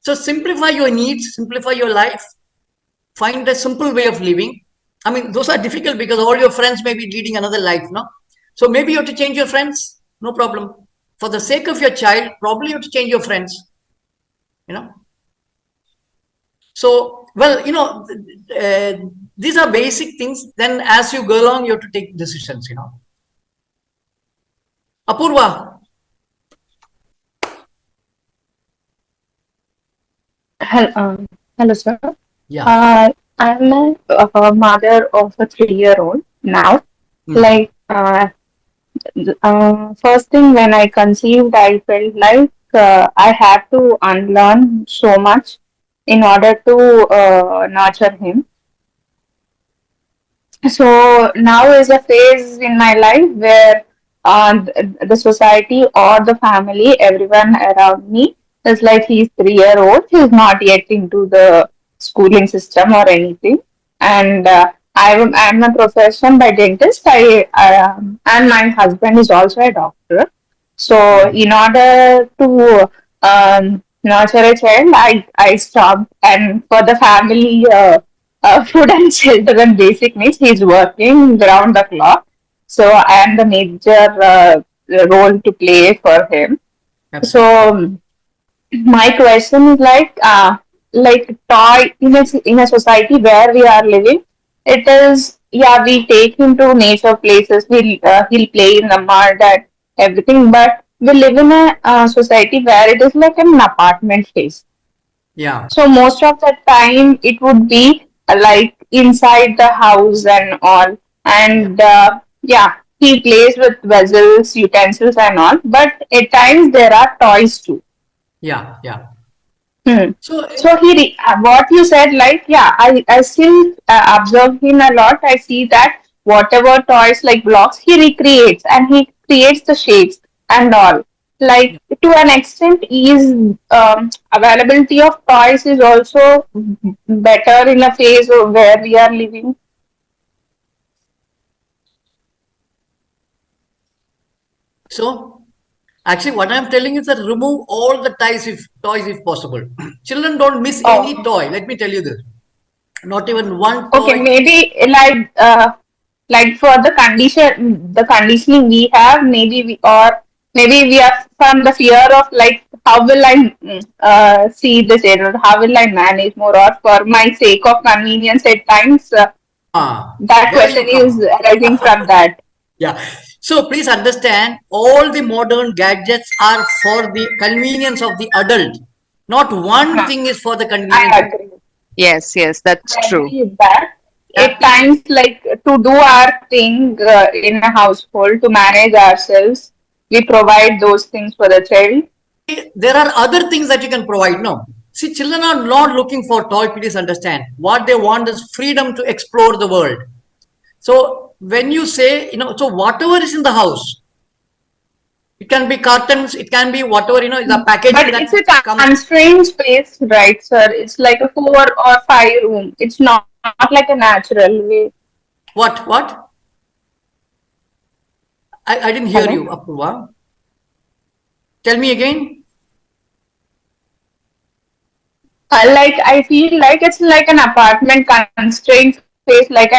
Speaker 1: So simplify your needs, simplify your life, find a simple way of living. I mean, those are difficult because all your friends may be leading another life, no? So maybe you have to change your friends, no problem. For the sake of your child, probably you have to change your friends, you know. So, well, these are basic things. Then as you go along, you have to take decisions, you know. Apurva.
Speaker 6: Hello, sir.
Speaker 1: Yeah.
Speaker 6: I'm a mother of a 3-year-old now.
Speaker 1: Hmm.
Speaker 6: Like, first thing when I conceived, I felt like I had to unlearn so much in order to nurture him. So now is a phase in my life where the society or the family, everyone around me is like he's 3 year old, he's not yet into the schooling system or anything. And I'm a profession by dentist. And my husband is also a doctor. So in order to nurture a child, I stopped, and for the family food and shelter and basic needs, he's working round the clock. So I am the major role to play for him.
Speaker 1: Absolutely.
Speaker 6: So my question is like toy in a society where we are living, it is, yeah, we take him to nature places, he'll play in the mud and everything, but we live in a society where it is like an apartment phase.
Speaker 1: Yeah.
Speaker 6: So most of the time it would be like inside the house and all.
Speaker 1: Yeah.
Speaker 6: And yeah, he plays with vessels, utensils and all. But at times there are toys too.
Speaker 1: Yeah. Yeah.
Speaker 6: Hmm.
Speaker 1: So,
Speaker 6: So what you said, like, yeah, I still observe him a lot. I see that whatever toys like blocks, he recreates and he creates the shapes and all. Like to an extent, is availability of toys is also better in a phase of where we are living.
Speaker 1: so actually, what I'm telling is that remove all the toys if possible. Children don't miss any
Speaker 6: Oh,
Speaker 1: toy. Let me tell you this. Not even one
Speaker 6: okay,
Speaker 1: toy.
Speaker 6: maybe like for the conditioning we have, maybe we are from the fear of like how will I see this error, how will I manage more, or for my sake of convenience at times, that
Speaker 1: There
Speaker 6: question
Speaker 1: you
Speaker 6: is
Speaker 1: come.
Speaker 6: arising from that.
Speaker 1: Yeah. So please understand, all the modern gadgets are for the convenience of the adult. Not one
Speaker 6: Huh.
Speaker 1: thing is for the convenience
Speaker 6: I
Speaker 1: of
Speaker 6: agree.
Speaker 2: Yes, yes, that's
Speaker 6: I
Speaker 2: true.
Speaker 6: agree with that. At
Speaker 1: happy.
Speaker 6: times, like to do our thing in a household to manage ourselves, we provide those things for the child.
Speaker 1: There are other things that you can provide. No. See, children are not looking for toy. Please understand. What they want is freedom to explore the world. So when you say, so whatever is in the house, it can be curtains, it can be whatever, the packaging
Speaker 6: But
Speaker 1: that
Speaker 6: it's a
Speaker 1: comes.
Speaker 6: constrained space, right, sir? It's like a 4 or 5 room. It's not like a natural way.
Speaker 1: What? I didn't hear
Speaker 6: Hello?
Speaker 1: you, Apurva. Tell me again.
Speaker 6: Like I feel like it's like an apartment constrained space, like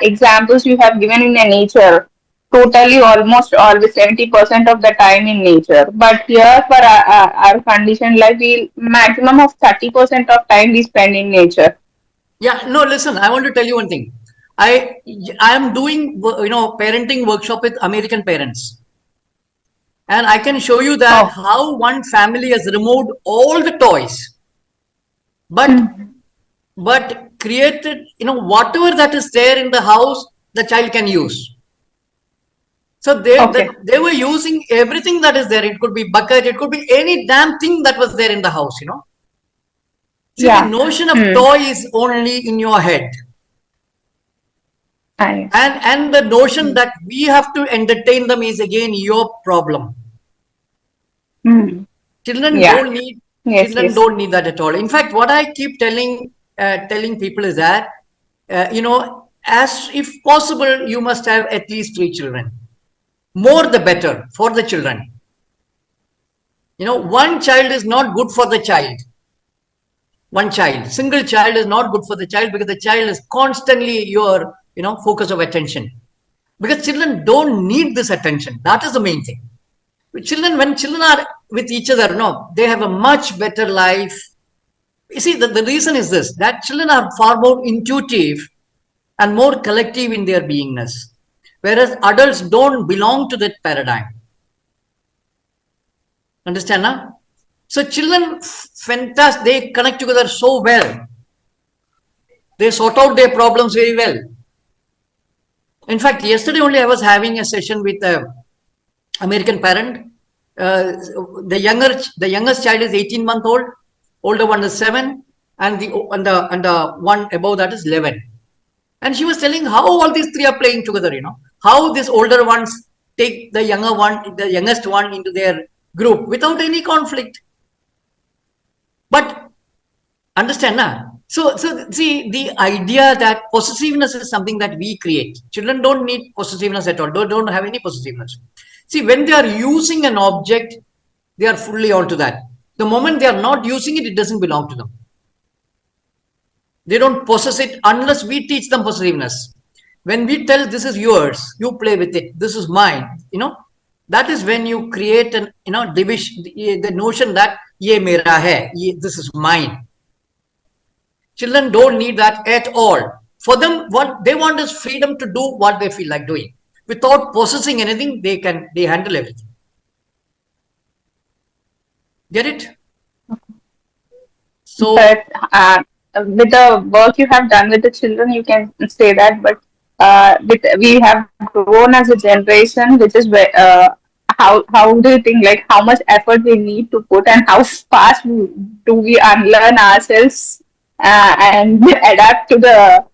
Speaker 6: examples you have given in the nature. Totally, almost always 70% of the time in nature. But here, for our condition, like we maximum of 30% of time we spend in nature.
Speaker 1: Yeah, no, listen, I want to tell you one thing. I am doing, parenting workshop with American parents. And I can show you that
Speaker 6: Oh.
Speaker 1: how one family has removed all the toys, but
Speaker 6: Hmm.
Speaker 1: created, whatever that is there in the house, the child can use. So
Speaker 6: Okay.
Speaker 1: they were using everything that is there. It could be bucket, it could be any damn thing that was there in the house. See, the
Speaker 6: Yeah.
Speaker 1: notion of
Speaker 6: Hmm.
Speaker 1: toy is only in your head.
Speaker 6: I.
Speaker 1: And the notion
Speaker 6: Hmm.
Speaker 1: that we have to entertain them is again your problem.
Speaker 6: Hmm.
Speaker 1: Children
Speaker 6: Yeah.
Speaker 1: don't need
Speaker 6: Yes.
Speaker 1: children
Speaker 6: Yes.
Speaker 1: don't need that at all. In fact, what I keep telling people is that as if possible, you must have at least 3 children. More the better for the children. One child is not good for the child. One child, single child is not good for the child because the child is constantly your focus of attention. Because children don't need this attention. That is the main thing. When children are with each other, no, they have a much better life. You see, the reason is this, that children are far more intuitive and more collective in their beingness, whereas adults don't belong to that paradigm. Understand now? So children, fantastic, they connect together so well. They sort out their problems very well. In fact, yesterday only I was having a session with a American parent. Uh, the youngest child is 18-month old, older one is 7, and the one above that is 11. And she was telling how all these three are playing together. How these older ones take the youngest one into their group without any conflict. But understand, na? So see, the idea that possessiveness is something that we create. Children don't need possessiveness at all. Don't have any possessiveness. See, when they are using an object, they are fully onto that. The moment they are not using it, it doesn't belong to them. They don't possess it unless we teach them possessiveness. When we tell this is yours, you play with it, this is mine, that is when you create an division, the notion that ye mera hai, this is mine. Children don't need that at all. For them, what they want is freedom to do what they feel like doing. Without possessing anything, they handle everything. Get it? So
Speaker 6: But with the work you have done with the children, you can say that. But we have grown as a generation, which is how do you think, like, how much effort we need to put, and how fast do we unlearn ourselves and adapt to the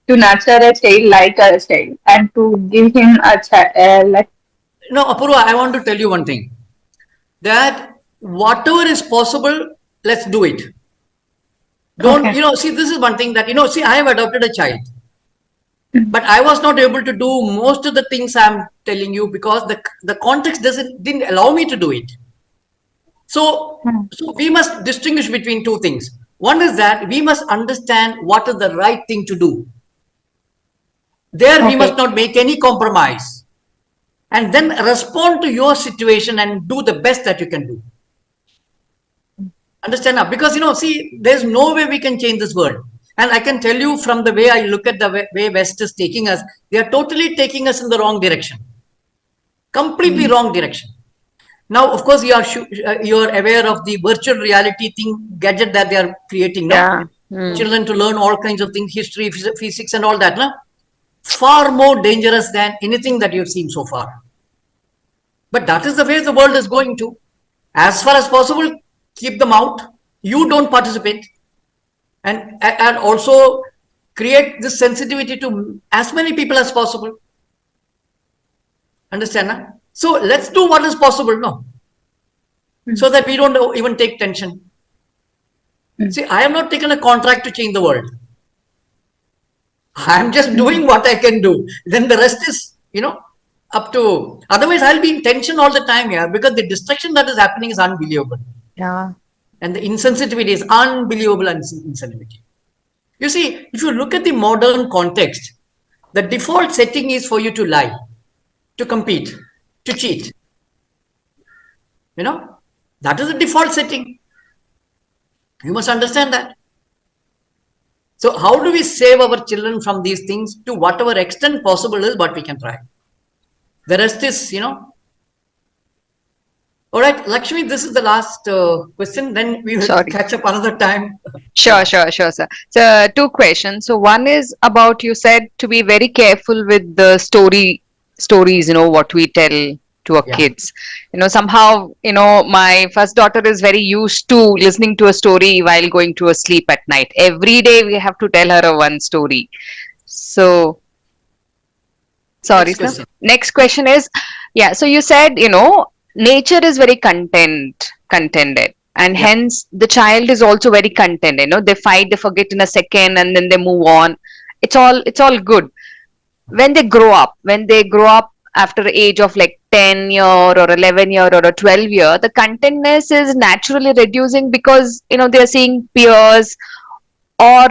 Speaker 6: to nurture a child like a child, and to give him a like.
Speaker 1: no, Apurva, I want to tell you one thing, that whatever is possible, let's do it. Don't,
Speaker 6: Okay.
Speaker 1: see, this is one thing that, see, I have adopted a child, but I was not able to do most of the things I'm telling you because the context didn't allow me to do it. So we must distinguish between two things. One is that we must understand what is the right thing to do. There we must
Speaker 6: Okay.
Speaker 1: not make any compromise, and then respond to your situation and do the best that you can do. Understand now? Because see, there's no way we can change this world. And I can tell you from the way I look at the way West is taking us, they are totally taking us in the wrong direction. Completely wrong direction. Now, of course, you're aware of the virtual reality gadget that they are creating, no?
Speaker 2: Yeah. Hmm.
Speaker 1: Children to learn all kinds of things, history, physics, and all that, no? Far more dangerous than anything that you've seen so far. But that is the way the world is going to. As far as possible, keep them out. You don't participate, and also create this sensitivity to as many people as possible. Understand? Na? So let's do what is possible, no? So that we don't even take tension. See, I have not taken a contract to change the world. I'm just doing what I can do. Then the rest is, up to. Otherwise, I'll be in tension all the time here because the distraction that is happening is unbelievable.
Speaker 2: Yeah.
Speaker 1: And the insensitivity is unbelievable and insensitivity. You see, if you look at the modern context, the default setting is for you to lie, to compete, to cheat. That is the default setting. You must understand that. So how do we save our children from these things? To whatever extent possible is what we can try. The rest is, All right, Lakshmi, this is the last question. Then we will
Speaker 2: Sorry.
Speaker 1: catch up another time.
Speaker 2: Sure, sure, sir. So, two questions. So, one is about, you said to be very careful with the stories, what we tell to our
Speaker 1: Yeah.
Speaker 2: kids. Somehow, my first daughter is very used to listening to a story while going to a sleep at night. Every day we have to tell her a one story. So, sorry,
Speaker 1: Next
Speaker 2: sir.
Speaker 1: question.
Speaker 2: Next question is, yeah, so you said, nature is very contented. And
Speaker 1: Yeah.
Speaker 2: hence the child is also very content. They fight, they forget in a second, and then they move on. It's all good. When they grow up after the age of like 10 year or 11 year or a 12 year, the contentness is naturally reducing because they're seeing peers, or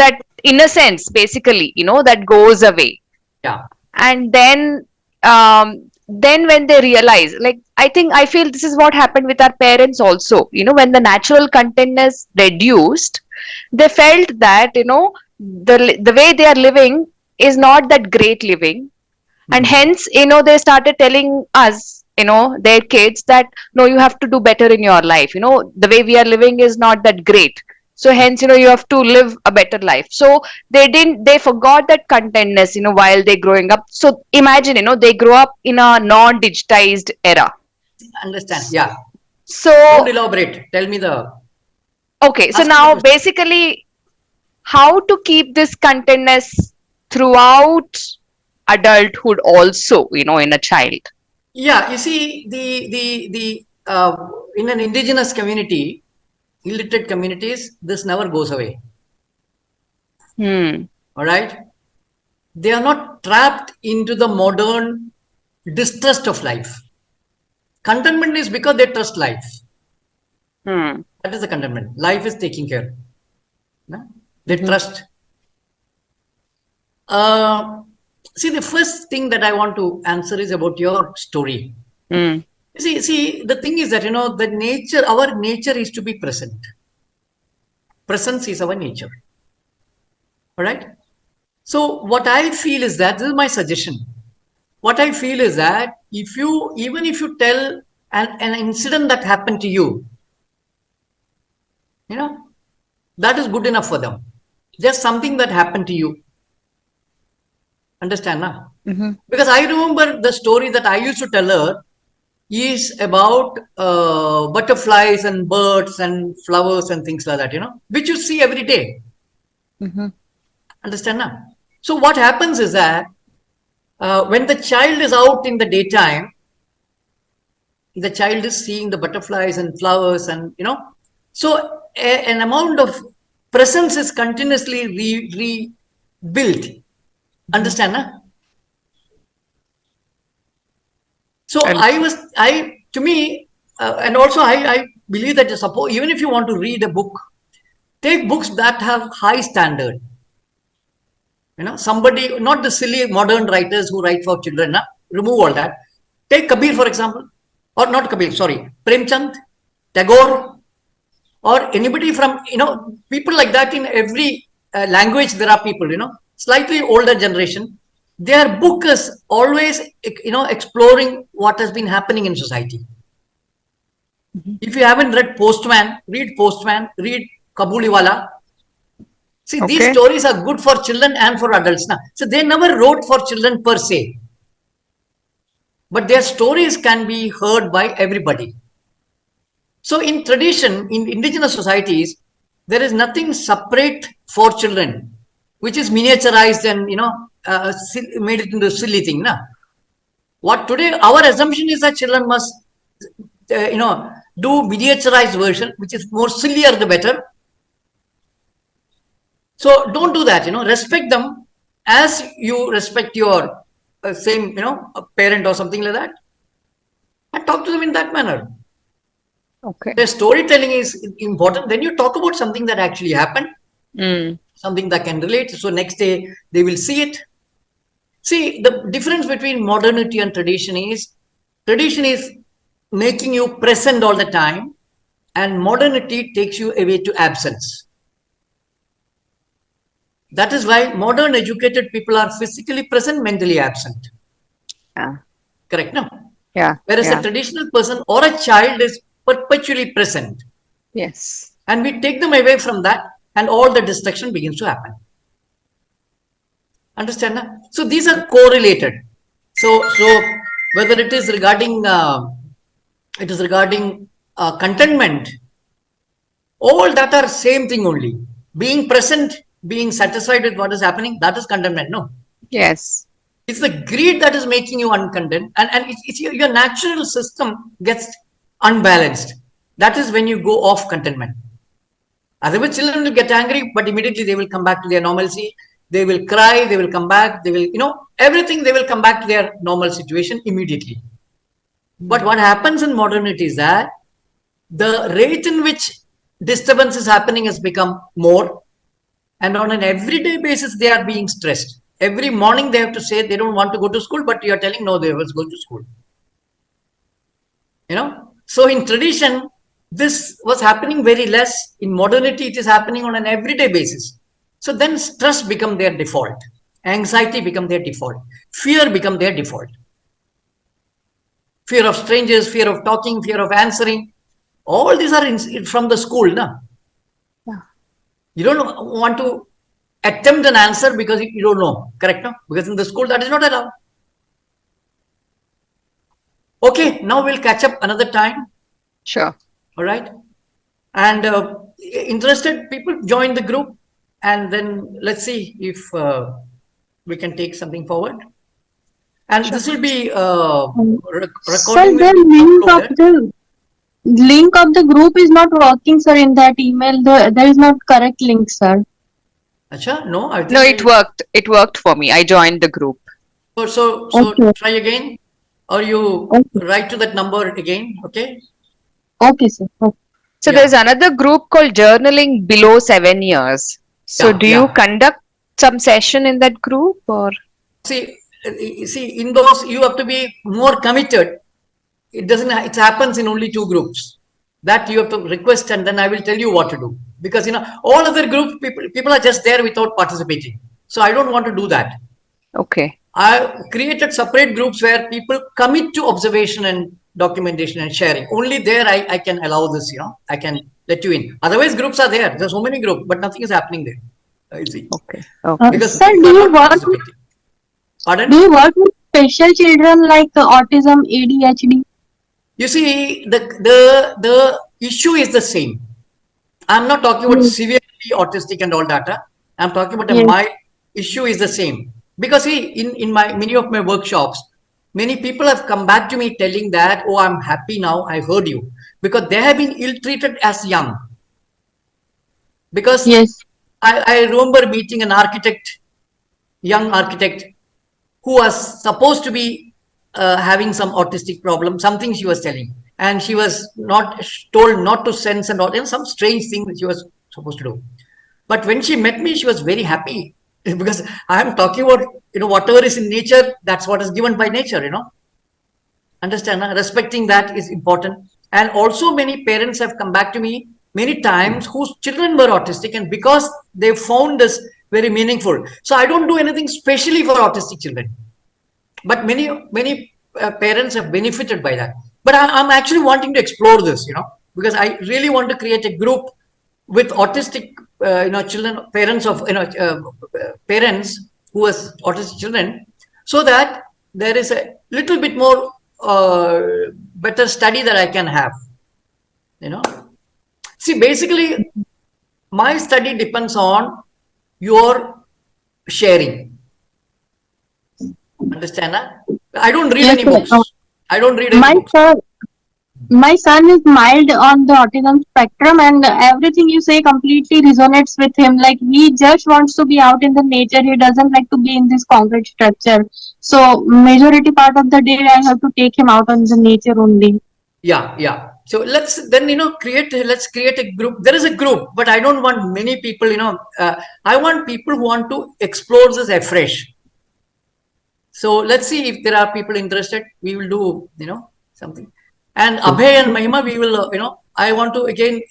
Speaker 2: that innocence basically that goes away.
Speaker 1: Yeah.
Speaker 2: And then when they realize, like, I feel this is what happened with our parents also. When the natural contentness reduced, they felt that the way they are living is not that great living. And hence they started telling us, their kids, that no, you have to do better in your life. The way we are living is not that great, so hence you have to live a better life. So they forgot that contentness while they growing up. So imagine, they grow up in a non-digitized era.
Speaker 1: Understand. Yeah.
Speaker 2: So
Speaker 1: Don't elaborate. Tell me the.
Speaker 2: okay, so
Speaker 1: Ask me the
Speaker 2: now
Speaker 1: question.
Speaker 2: basically, how to keep this contentness throughout adulthood also, in a child.
Speaker 1: Yeah. You see, the in an indigenous community, illiterate communities, this never goes away.
Speaker 2: Hmm.
Speaker 1: All right. They are not trapped into the modern distrust of life. Contentment is because they trust life.
Speaker 2: Hmm.
Speaker 1: That is the contentment. Life is taking care. No? They trust. See, the first thing that I want to answer is about your story.
Speaker 2: Hmm.
Speaker 1: See, the thing is that, the nature, our nature is to be present. Presence is our nature. All right. So what I feel is that, this is my suggestion. What I feel is that even if you tell an incident that happened to you, that is good enough for them. Just something that happened to you. Understand, na? Because I remember the story that I used to tell her is about butterflies and birds and flowers and things like that, which you see every day. Understand, na? So what happens is that when the child is out in the daytime, the child is seeing the butterflies and flowers, and so an amount of presence is continuously rebuilt. Understand, na? So to me, and also I believe that suppose even if you want to read a book, take books that have high standard. Somebody, not the silly modern writers who write for children. Na? Remove all that. Take Kabir, for example, or not Kabir, sorry, Premchand, Tagore, or anybody from, people like that. In every language there are people, slightly older generation. Their book is always, exploring what has been happening in society. If you haven't read Postman, read Kabuliwala. See, these stories are good for children and for adults. Na? So they never wrote for children per se. But their stories can be heard by everybody. So in tradition, in indigenous societies, there is nothing separate for children, which is miniaturized and, made it into a silly thing. Na? What today, our assumption is that children must, do miniaturized version, which is more sillier the better. So don't do that, respect them as you respect your same, a parent or something like that, and talk to them in that manner.
Speaker 2: Okay.
Speaker 1: The storytelling is important. Then you talk about something that actually happened, something that can relate. So next day they will see it. See, the difference between modernity and tradition is making you present all the time, and modernity takes you away to absence. That is why modern educated people are physically present, mentally absent.
Speaker 2: Yeah.
Speaker 1: Correct, no?
Speaker 2: Yeah.
Speaker 1: Whereas
Speaker 2: Yeah.
Speaker 1: a traditional person or a child is perpetually present.
Speaker 2: Yes.
Speaker 1: And we take them away from that, and all the destruction begins to happen. Understand? Na? So these are correlated. So whether it is regarding contentment, all that are same thing only. Being present, being satisfied with what is happening, that is contentment. No,
Speaker 2: Yes.
Speaker 1: it's the greed that is making you uncontent, and it's your natural system gets unbalanced. That is when you go off contentment. Otherwise, children will get angry, but immediately they will come back to their normalcy. They will cry, they will come back, they will, everything, they will come back to their normal situation immediately. But what happens in modernity is that the rate in which disturbance is happening has become more, and on an everyday basis, they are being stressed. Every morning they have to say they don't want to go to school, but you are telling no, they will go to school. So in tradition, this was happening very less. In modernity, it is happening on an everyday basis. So then stress become their default, anxiety become their default, fear become their default. Fear of strangers, fear of talking, fear of answering. All these are from the school. Na?
Speaker 2: Yeah.
Speaker 1: You don't want to attempt an answer because you don't know. Correct? No? Because in the school that is not allowed. Okay, now we'll catch up another time.
Speaker 2: Sure.
Speaker 1: All right. And interested people join the group, and then let's see if we can take something forward. And this will be recording.
Speaker 8: Sir, the link of the group is not working, sir. In that email, there is not correct link, sir.
Speaker 1: Acha? No, I think
Speaker 2: No, it worked. It worked for me. I joined the group.
Speaker 1: So
Speaker 8: Okay.
Speaker 1: try again, or you
Speaker 8: Okay.
Speaker 1: write to that number again. Okay.
Speaker 8: Okay, sir. Okay.
Speaker 2: So
Speaker 1: Yeah.
Speaker 2: there's another group called Journaling Below 7 Years. So
Speaker 1: Yeah,
Speaker 2: do you conduct some session in that group, or?
Speaker 1: See, in those you have to be more committed. It doesn't. It happens in only 2 groups. That you have to request, and then I will tell you what to do. Because all other groups people are just there without participating. So I don't want to do that.
Speaker 2: Okay.
Speaker 1: I created separate groups where people commit to observation and documentation and sharing. Only there I can allow this. I can let you in. Otherwise, groups are there. There's so many groups, but nothing is happening there. You see.
Speaker 2: Okay. Okay.
Speaker 1: Because
Speaker 8: Sir,
Speaker 1: people
Speaker 8: do
Speaker 1: are
Speaker 8: you
Speaker 1: not
Speaker 8: work?
Speaker 1: participating. Pardon?
Speaker 8: Do you work with special children like autism, ADHD?
Speaker 1: You see, the issue is the same. I'm not talking about
Speaker 8: Yes.
Speaker 1: severely autistic and all that. I'm talking about a
Speaker 8: Yes.
Speaker 1: mild issue is the same. Because see, in many of my workshops, many people have come back to me telling that, oh, I'm happy now, I heard you. Because they have been ill-treated as young. Because
Speaker 8: Yes.
Speaker 1: I remember meeting an architect, young architect, who was supposed to be having some autistic problem, something she was telling. And she was not told not to sense and all, some strange thing that she was supposed to do. But when she met me, she was very happy because I am talking about, whatever is in nature, that's what is given by nature, Understand? Respecting that is important. And also many parents have come back to me many times whose children were autistic, and because they found this very meaningful. So I don't do anything specially for autistic children. But many parents have benefited by that. But I'm actually wanting to explore this, because I really want to create a group with autistic, children, parents of, parents who has autistic children, so that there is a little bit more better study that I can have. See, basically, my study depends on your sharing. Understand that? I don't read
Speaker 8: Yes,
Speaker 1: any
Speaker 8: sir.
Speaker 1: books. I don't read any
Speaker 8: My
Speaker 1: books.
Speaker 8: son, my son is mild on the autism spectrum, and everything you say completely resonates with him. Like he just wants to be out in the nature. He doesn't like to be in this concrete structure. So majority part of the day, I have to take him out on the nature only.
Speaker 1: Yeah. So let's then let's create a group. There is a group, but I don't want many people. I want people who want to explore this afresh. So let's see if there are people interested. We will do something. And Abhay and Mahima, we will I want to again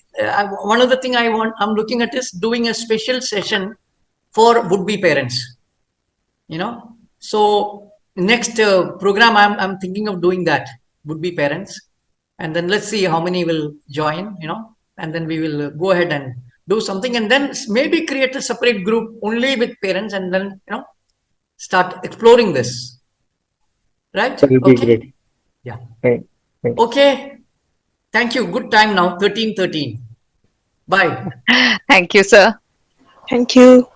Speaker 1: one of the thing I'm looking at is doing a special session for would-be parents, you know. So next program, I'm thinking of doing that, would-be parents, and then let's see how many will join, you know, and then we will go ahead and do something, and then maybe create a separate group only with parents, and then, you know, start exploring this, right?
Speaker 7: That will be great.
Speaker 1: Yeah.
Speaker 7: Thank you.
Speaker 1: Okay. Thank you. Good time now. 13:13. Bye.
Speaker 2: Thank you, sir.
Speaker 9: Thank you.